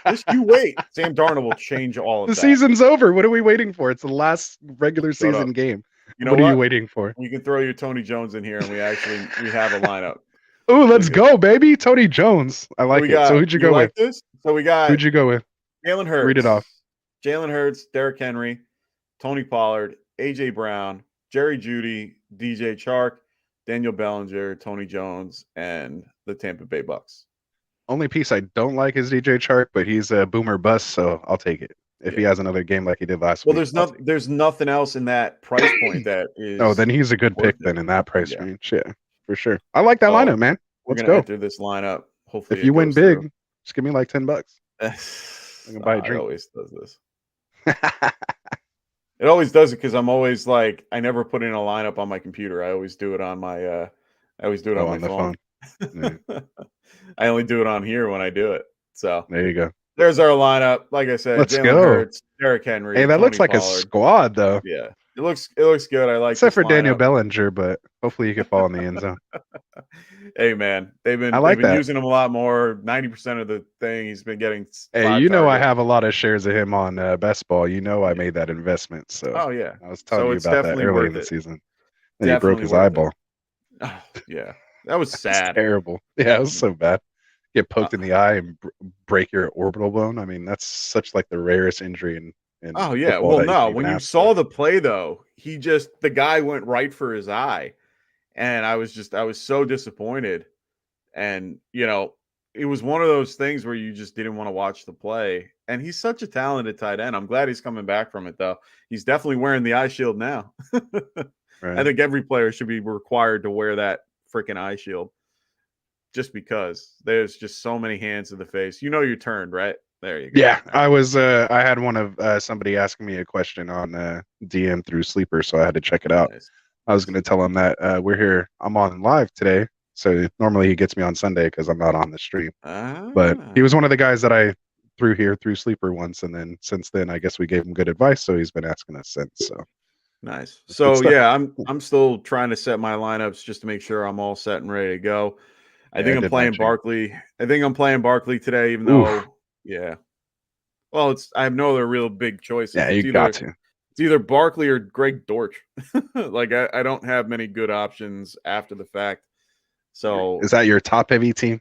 Just you wait. Sam Darnold will change all of that.
The season's over. What are we waiting for? It's the last regular season game.
You know
what are you waiting for?
You can throw your Tony Jones in here, and we have a lineup.
Oh, let's go, baby. Tony Jones. I like it. So who'd you go with?
This? So we got.
Who'd you go with?
Jalen Hurts.
Read it off.
Jalen Hurts, Derrick Henry, Tony Pollard, AJ Brown, Jerry Jeudy, DJ Chark, Daniel Bellinger, Tony Jones, and the Tampa Bay Bucks.
Only piece I don't like is DJ Chark, but he's a boomer bust, so I'll take it. If he has another game like he did last week.
Well, there's nothing else in that price point that is.
Oh, then he's a good pick then in that price range. Yeah, for sure. I like that lineup, man. Let's go.
Enter this lineup. Hopefully,
if you win big, just give me like $10. I
can buy a drink. It always does this. It always does it because I'm always like I never put in a lineup on my computer. I always do it on my. I always do it on my phone. Yeah. I only do it on here when I do it. So
there you go.
There's our lineup. Like I said,
let's go.
Hurts, Derrick Henry.
Hey, that
Tony
looks like
Pollard.
a squad, though.
Yeah, it looks good. I like
except for Daniel Bellinger, but hopefully you can fall in the end zone.
Hey, man, they've been using him a lot more. 90% of the thing he's been getting.
Hey, you know I have a lot of shares of him on Best Ball. You know I made that investment. So
I
was telling you about that early in the season. And he broke his eyeball.
Oh, yeah, that was sad.
Terrible. Yeah, it was so bad. Get poked in the eye and break your orbital bone. I mean, that's such like the rarest injury in
oh yeah. Well, no, when you saw the play though, the guy went right for his eye, and I was so disappointed. And it was one of those things where you just didn't want to watch the play. And he's such a talented tight end. I'm glad he's coming back from it, though. He's definitely wearing the eye shield now.
Right.
I think every player should be required to wear that freaking eye shield, just because there's just so many hands to the face. You know you're turned, right? There you go.
Yeah, I was. I had one of somebody asking me a question on DM through Sleeper, so I had to check it out.
Nice.
I was going to tell him that we're here. I'm on live today, so normally he gets me on Sunday because I'm not on the stream. But he was one of the guys that I threw here through Sleeper once, and then since then, I guess we gave him good advice, so he's been asking us since. So
nice. So yeah, I'm still trying to set my lineups just to make sure I'm all set and ready to go. I think I'm playing Barkley. I think I'm playing Barkley today, even though, yeah. Well, I have no other real big choices.
Yeah, you got to.
It's either Barkley or Greg Dortch. Like I don't have many good options after the fact. So
is that your top heavy team?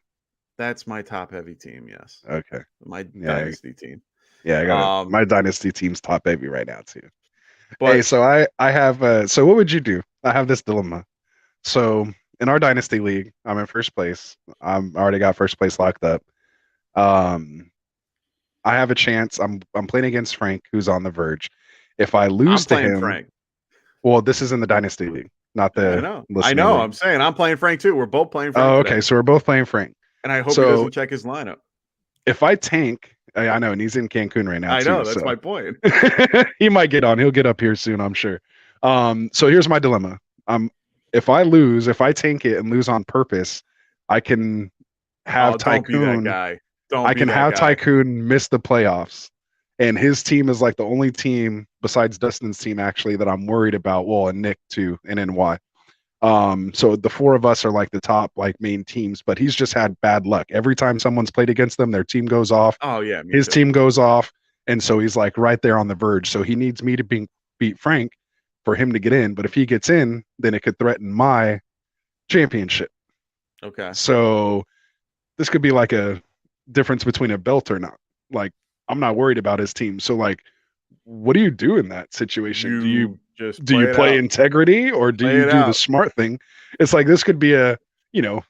That's my top heavy team. Yes.
Okay.
My dynasty team.
Yeah, I got my dynasty team's top heavy right now too.
But,
hey, so I have. So what would you do? I have this dilemma. So in our dynasty league, I'm in first place. I already got first place locked up. I have a chance. I'm playing against Frank, who's on the verge. If I lose to him,
Frank.
Well, this is in the dynasty league, not the.
I know. League. I'm saying I'm playing Frank too. We're both playing Frank.
Oh, okay. Today. So we're both playing Frank.
And I hope he doesn't check his lineup.
If I tank, I know, and he's in Cancun right now.
I know. That's my point.
He might get on. He'll get up here soon, I'm sure. So here's my dilemma. If I lose, if I tank it and lose on purpose, I can have Tycoon.
Don't be that guy.
I can have Tycoon miss the playoffs, and his team is like the only team besides Dustin's team actually that I'm worried about. Well, and Nick too, and NY. So the four of us are like the top like main teams, but he's just had bad luck. Every time someone's played against them, their team goes off.
Oh yeah,
his team goes off, and so he's like right there on the verge. So he needs me to beat Frank for him to get in. But if he gets in, then it could threaten my championship.
Okay.
So this could be like a difference between a belt or not. Like I'm not worried about his team. So like, what do you do in that situation? Do you play integrity or do you do the smart thing? It's like this could be a, if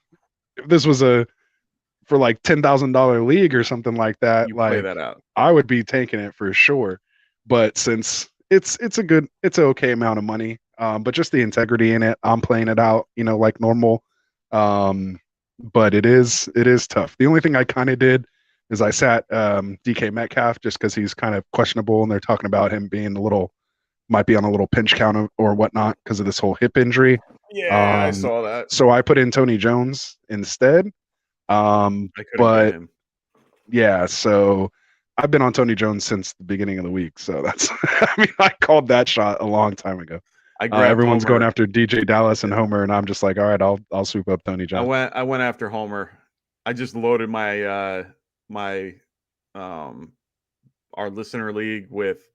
this was for like $10,000 league or something like that,
play that out.
I would be taking it for sure. But since it's an okay amount of money, but just the integrity in it, I'm playing it out, like normal. But it is tough. The only thing I kind of did is I sat DK Metcalf just because he's kind of questionable, and they're talking about him being might be on a little pinch count or whatnot because of this whole hip injury.
Yeah, I saw that.
So I put in Tony Jones instead. But yeah, so I've been on Tony Jones since the beginning of the week. So that's, I called that shot a long time ago. Everyone's going after DJ Dallas and Homer, and I'm just like, all right, I'll swoop up Tony Jones.
I went after Homer. I just loaded my our listener league with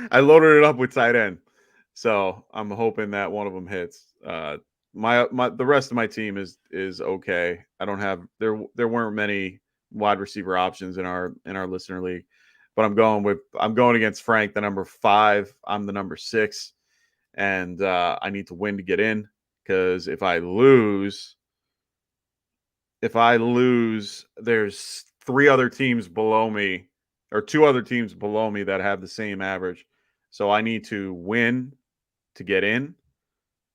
I loaded it up with tight end. So I'm hoping that one of them hits. The rest of my team is okay. I don't have there weren't many wide receiver options in our listener league. But I'm going against Frank, the number 5. I'm the number 6, and I need to win to get in, because if I lose, there's 3 other teams below me, or 2 other teams below me that have the same average. So I need to win to get in,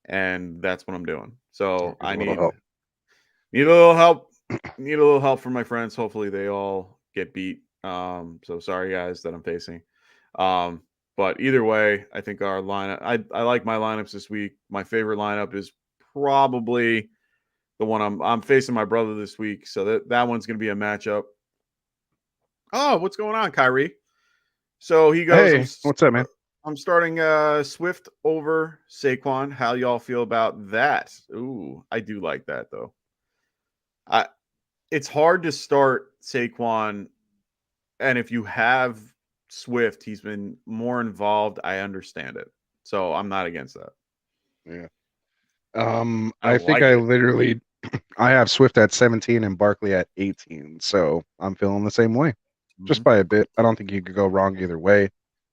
and that's what I'm doing. So I need a little help. Need a little help from my friends. Hopefully they all get beat. So sorry guys that I'm facing. But either way, I think our lineup, I like my lineups this week. My favorite lineup is probably the one I'm facing my brother this week. So that one's going to be a matchup. Oh, what's going on, Kyrie? So he goes,
hey, what's up, man?
I'm starting Swift over Saquon. How y'all feel about that? Ooh, I do like that though. It's hard to start Saquon. And if you have Swift, he's been more involved. I understand it. So I'm not against that.
Yeah. I think I literally I have Swift at 17 and Barkley at 18. So I'm feeling the same way. Just by a bit. I don't think you could go wrong either way.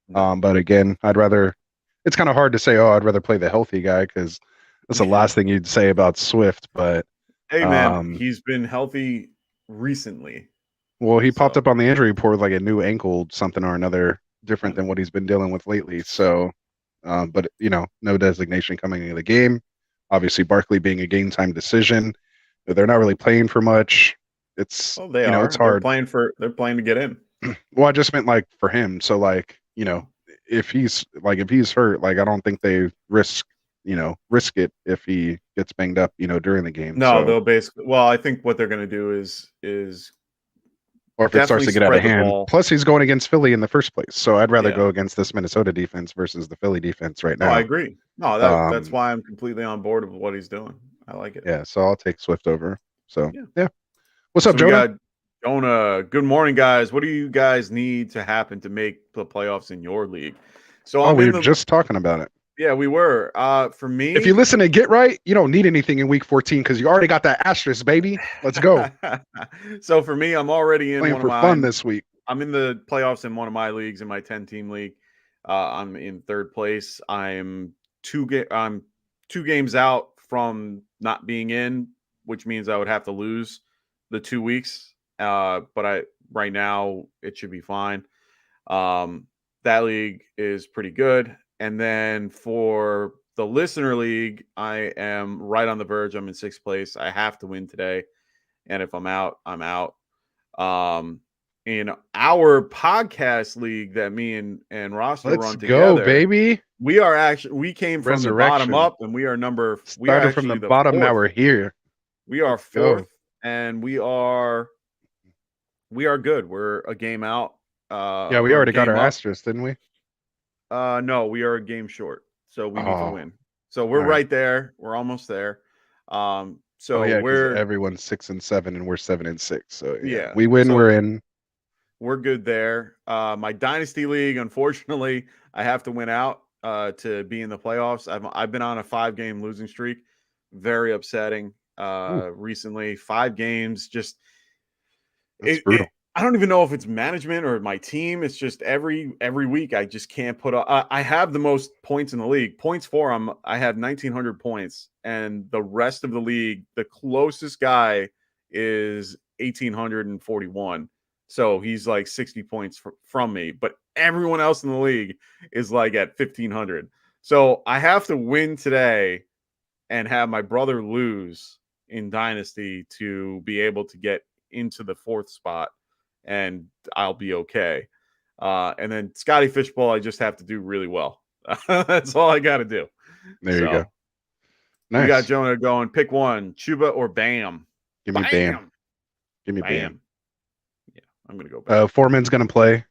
But again, it's kind of hard to say, I'd rather play the healthy guy, because that's the last thing you'd say about Swift. But
Hey, man, he's been healthy recently.
Well, he popped up on the injury report with like a new ankle, something or another, different than what he's been dealing with lately. So, but no designation coming into the game. Obviously, Barkley being a game time decision. They're not really playing for much. It's
they are.
It's hard.
They're playing to get in.
Well, I just meant like for him. So like if he's hurt, like I don't think they risk it if he gets banged up during the game.
No, they'll basically. Well, I think what they're going to do is
or if it starts to get out of hand. Plus, he's going against Philly in the first place, so I'd rather go against this Minnesota defense versus the Philly defense right now.
No, I agree. No, that's why I'm completely on board with what he's doing. I like it.
Yeah, so I'll take Swift over. So yeah. What's up, Jonah?
Jonah, good morning, guys. What do you guys need to happen to make the playoffs in your league? So
we were just talking about it.
Yeah, we were. For me,
if you listen to Get Right, you don't need anything in week 14 because you already got that asterisk, baby. Let's go.
So for me, I'm already in
playing for fun this week.
I'm in the playoffs in one of my leagues, in my 10-team league. I'm in third place. I'm two games out from not being in, which means I would have to lose the 2 weeks. But right now it should be fine. That league is pretty good. And then for the listener league, I am right on the verge. I'm in 6th place. I have to win today. And if I'm out, I'm out. In our podcast league that me and Ross run together.
Let's go, baby.
We came from the bottom up, and we are
started from the bottom. 4th. Now we're here.
We are 4th, and we are good. We're a game out.
Yeah, we already got our asterisk, didn't we?
No, we are a game short, so we need to win. So we're right there. We're almost there. So
everyone's 6 and 7, and we're 7 and 6. So
yeah,
we win. We're in.
We're good there. My dynasty league, unfortunately, I have to win out to be in the playoffs. I've been on a 5-game losing streak. Very upsetting. Recently, 5 games. Just
it's brutal.
I don't even know if it's management or my team. It's just every week I just can't put up. I have the most points in the league. Points for I have 1,900 points, and the rest of the league, the closest guy is 1,841. So he's like 60 points from me, but everyone else in the league is like at 1,500. So I have to win today and have my brother lose in Dynasty to be able to get into the 4th spot, and I'll be okay. And then Scotty Fishbowl, I just have to do really well. That's all I got to do.
There you go.
Nice. We got Jonah going. Pick one, Chuba or Bam.
Give me Bam. Give me Bam.
Yeah, I'm gonna go Bam.
Foreman's gonna play.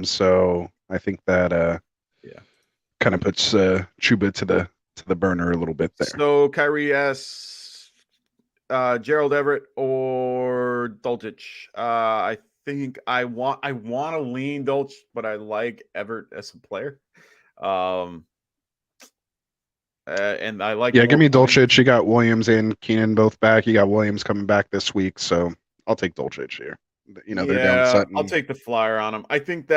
So I think that kind of puts Chuba to the burner a little bit there.
So Kyrie asks Gerald Everett or Dulcich. I think I want to lean Dulcich, but I like Everett as a player. And I like.
Yeah, give me Dulcich. You got Williams and Keenan both back. You got Williams coming back this week, so I'll take Dulcich here. They're down Sutton.
I'll take the flyer on him. I think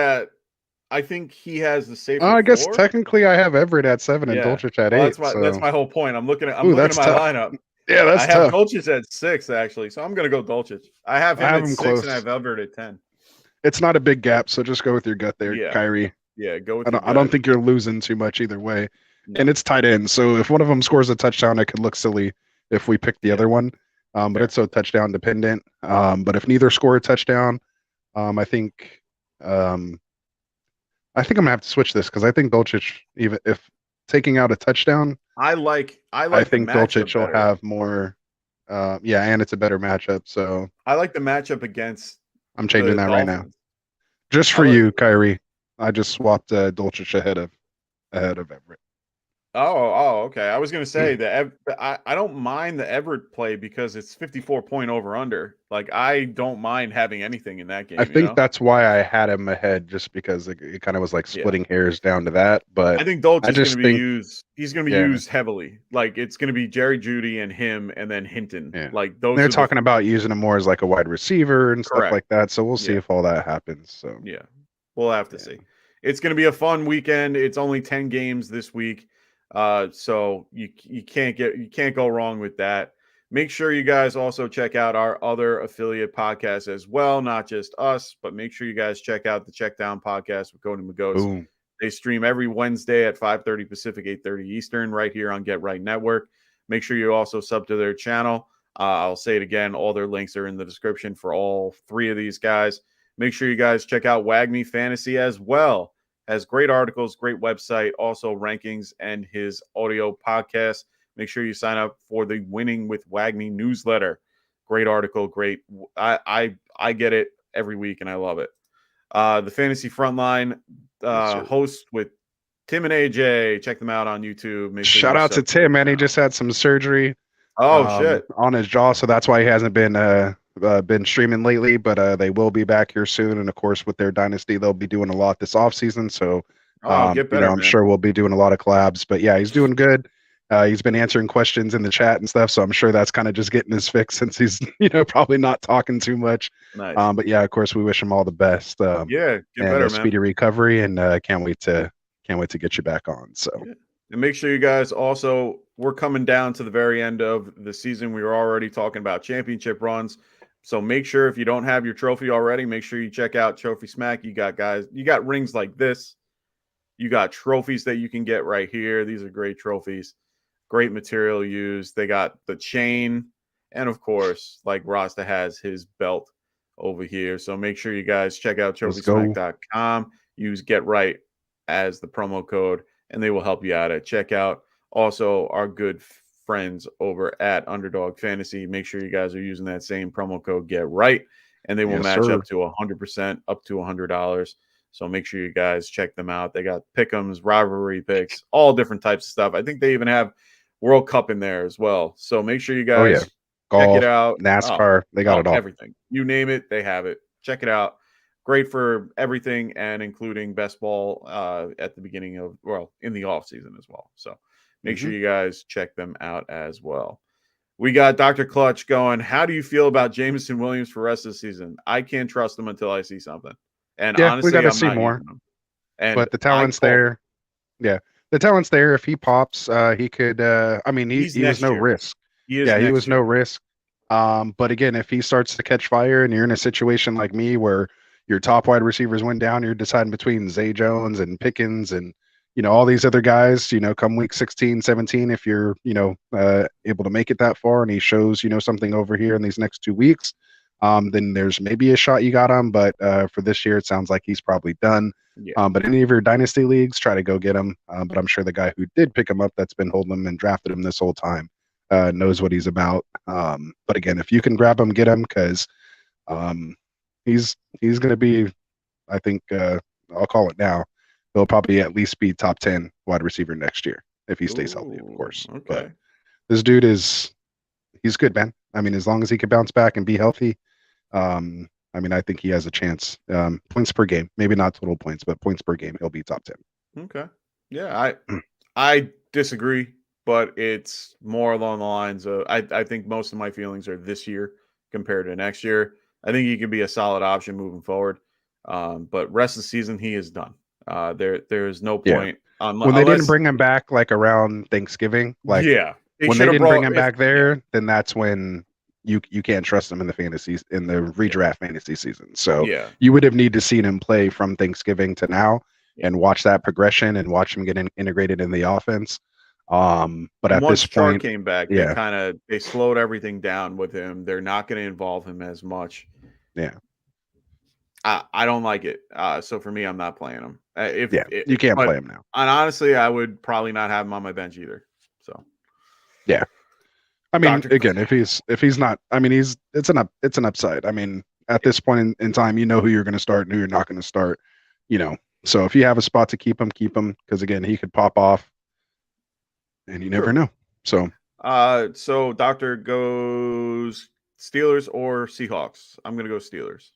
he has the safer.
I guess technically I have Everett at 7 and Dulcich at 8.
That's my whole point. I'm looking at my lineup.
Yeah, that's tough.
I have Dulcich at 6 actually, so I'm gonna go Dulcich. I have him at 6 close. And I have Everett at 10.
It's not a big gap, so just go with your gut there, Kyrie.
Yeah, go with.
I don't think you're losing too much either way. No. And it's tight end, so if one of them scores a touchdown, it could look silly if we pick the other one. But it's so touchdown dependent. But if neither score a touchdown, I think I'm gonna have to switch this because I think Dulcich, even if taking out a touchdown, I think Dulcich will have more. And it's a better matchup. So
I like the matchup against.
I'm changing that right now, just for you, Kyrie. I just swapped Dulcich ahead of Everett.
Oh, okay. I was going to say that I don't mind the Everett play because it's 54-point over under. Like I don't mind having anything in that game.
I think that's why I had him ahead, just because it kind of was like splitting hairs down to that. But
I think Dulcich is going to be used. He's going to be used heavily. Like it's going to be Jerry Jeudy and him, and then Hinton.
Yeah.
Like those.
They're talking about using him more as like a wide receiver and stuff like that. So we'll see if all that happens. So
yeah, we'll have to see. It's going to be a fun weekend. It's only 10 games this week. So you can't go wrong with that. Make sure you guys also check out our other affiliate podcasts as well, not just us, but make sure you guys check out the Check Down podcast with Cody McGoats.
Boom.
They stream every Wednesday at 5:30 Pacific, 8:30 Eastern, right here on Get Right Network. Make sure you also sub to their channel. I'll say it again. All their links are in the description for all three of these guys. Make sure you guys check out WAGMI Fantasy as well. Has great articles, great website, also rankings and his audio podcast. Make sure you sign up for the Winning with WAGMI newsletter. Great article, great. I get it every week and I love it. The Fantasy Frontline host with Tim and AJ. Check them out on YouTube.
Shout out to Tim, man. He just had some surgery.
Shit,
on his jaw, so that's why he hasn't been streaming lately. But they will be back here soon, and of course, with their dynasty, they'll be doing a lot this off season. So,
get better,
I'm sure we'll be doing a lot of collabs. But yeah, he's doing good. He's been answering questions in the chat and stuff, so I'm sure that's kind of just getting his fix since he's probably not talking too much.
Nice.
But yeah, of course, we wish him all the best.
Get better, man.
Speedy recovery, and can't wait to get you back on. So.
Yeah. And make sure you guys also, we're coming down to the very end of the season. We were already talking about championship runs. So make sure if you don't have your trophy already, make sure you check out Trophy Smack. You got rings like this. You got trophies that you can get right here. These are great trophies. Great material used. They got the chain. And of course, like Rasta has his belt over here. So make sure you guys check out TrophySmack.com. Use Get Right as the promo code, and they will help you out at checkout. Also, our good friends over at Underdog Fantasy. Make sure you guys are using that same promo code Get Right, and they will match up to 100%, up to $100. So make sure you guys check them out. They got pick'ems, rivalry picks, all different types of stuff. I think they even have World Cup in there as well. So make sure you guys check it out.
NASCAR, they got it all.
Everything. You name it, they have it. Check it out. Great for everything, and including best ball at the beginning of, in the off season as well. So make sure you guys check them out as well. We got Dr. Clutch going. How do you feel about Jameson Williams for the rest of the season? I can't trust him until I see something. And honestly,
we got to see more. But the talent's there. Yeah, the talent's there. If he pops, he could. He was no risk. He was no risk. But again, if he starts to catch fire, and you're in a situation like me where your top wide receivers went down, you're deciding between Zay Jones and Pickens and all these other guys. Come week 16, 17, if you're able to make it that far, and he shows something over here in these next 2 weeks. Then there's maybe a shot you got him, but for this year, it sounds like he's probably done. Yeah. But any of your dynasty leagues, try to go get him. But I'm sure the guy who did pick him up, that's been holding him and drafted him this whole time, knows what he's about. But again, if you can grab him, get him, because he's going to be, I think, I'll call it now, he'll probably at least be top 10 wide receiver next year if he stays healthy, of course.
Okay.
But this dude he's good, man. As long as he can bounce back and be healthy, I think he has a chance. Points per game, maybe not total points, but points per game, he'll be top 10.
Okay. Yeah, I disagree, but it's more along the lines of I think most of my feelings are this year compared to next year. I think he could be a solid option moving forward. But rest of the season, he is done. There's no point.
When they didn't bring him back like around Thanksgiving, when they didn't bring him back there, then that's when you can't trust him in the redraft fantasy season. So you would have needed to seen him play from Thanksgiving to now and watch that progression and watch him get integrated in the offense. But at this point,
came back, they slowed everything down with him. They're not going to involve him as much.
Yeah.
I don't like it. So for me, I'm not playing him.
You can't play him now.
And honestly, I would probably not have him on my bench either. So
yeah. Again, if he's not, it's an upside. At this point in time, who you're going to start and who you're not going to start, so if you have a spot to keep him, because again, he could pop off and you never know. So,
so Doctor goes Steelers or Seahawks. I'm going to go Steelers.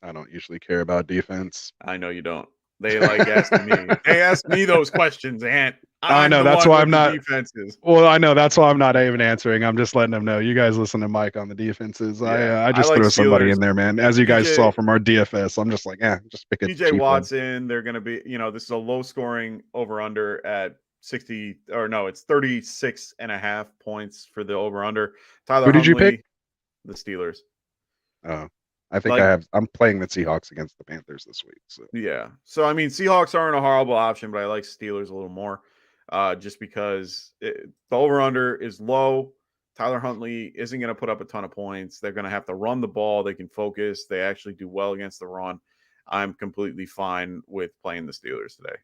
I don't usually care about defense.
I know you don't. They like asking me. They ask me those questions, Ant.
I know that's why I'm not. Defenses. Well, I know that's why I'm not even answering. I'm just letting them know. You guys listen to Mike on the defenses. Yeah, I just throw somebody in there, man. As you guys saw from our DFS, I'm just like, just pick a
TJ Watson. They're going to be, this is a low scoring over under at 60 or no, it's 36.5 points for the over under. Tyler
Who did you pick?
The Steelers.
Oh, I think I'm playing the Seahawks against the Panthers this week. So
yeah. So I mean, Seahawks aren't a horrible option, but I like Steelers a little more, just because the over under is low. Tyler Huntley isn't going to put up a ton of points. They're going to have to run the ball. They can focus. They actually do well against the run. I'm completely fine with playing the Steelers today.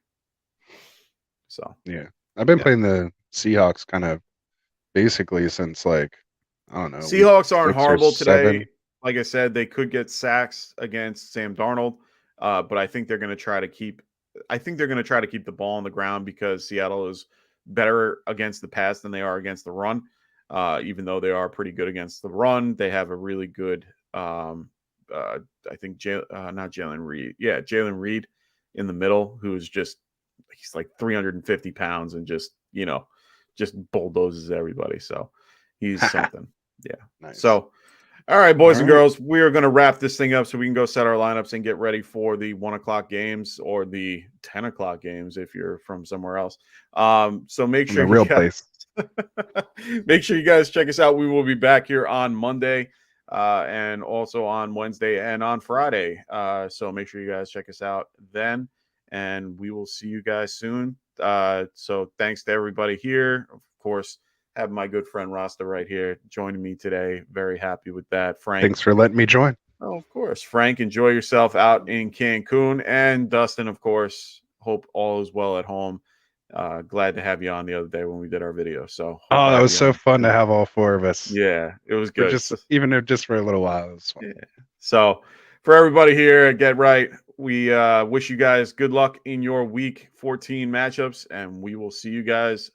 So
yeah, I've been playing the Seahawks kind of basically since like, I don't know.
Seahawks aren't horrible today. Like I said, they could get sacks against Sam Darnold, but I think they're going to try to keep. I think they're going to try to keep the ball on the ground because Seattle is better against the pass than they are against the run. Even though they are pretty good against the run, they have a really good. I think not Jalen Reed. Yeah, Jalen Reed in the middle, who is he's like 350 pounds and just bulldozes everybody. So he's something. Yeah.
Nice.
So, all right, boys and girls, we are going to wrap this thing up so we can go set our lineups and get ready for the 1 o'clock games or the 10 o'clock games if you're from somewhere else. So make sure
place.
Make sure you guys check us out. We will be back here on Monday and also on Wednesday and on Friday. So make sure you guys check us out then, and we will see you guys soon. So thanks to everybody here. Of course, have my good friend Rasta right here joining me today. Very happy with that. Frank,
thanks for letting me join.
Oh, of course. Frank, enjoy yourself out in Cancun. And Dustin, of course, hope all is well at home. Glad to have you on the other day when we did our video. So
that was so fun to have all 4 of us.
Yeah, it was good.
Even if just for a little while, it was fun.
Yeah. So for everybody here, get right. We wish you guys good luck in your week 14 matchups, and we will see you guys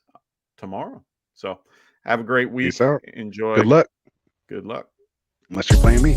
tomorrow. So have a great week.
Peace out.
Enjoy.
Good luck.
Good luck.
Unless you're playing me.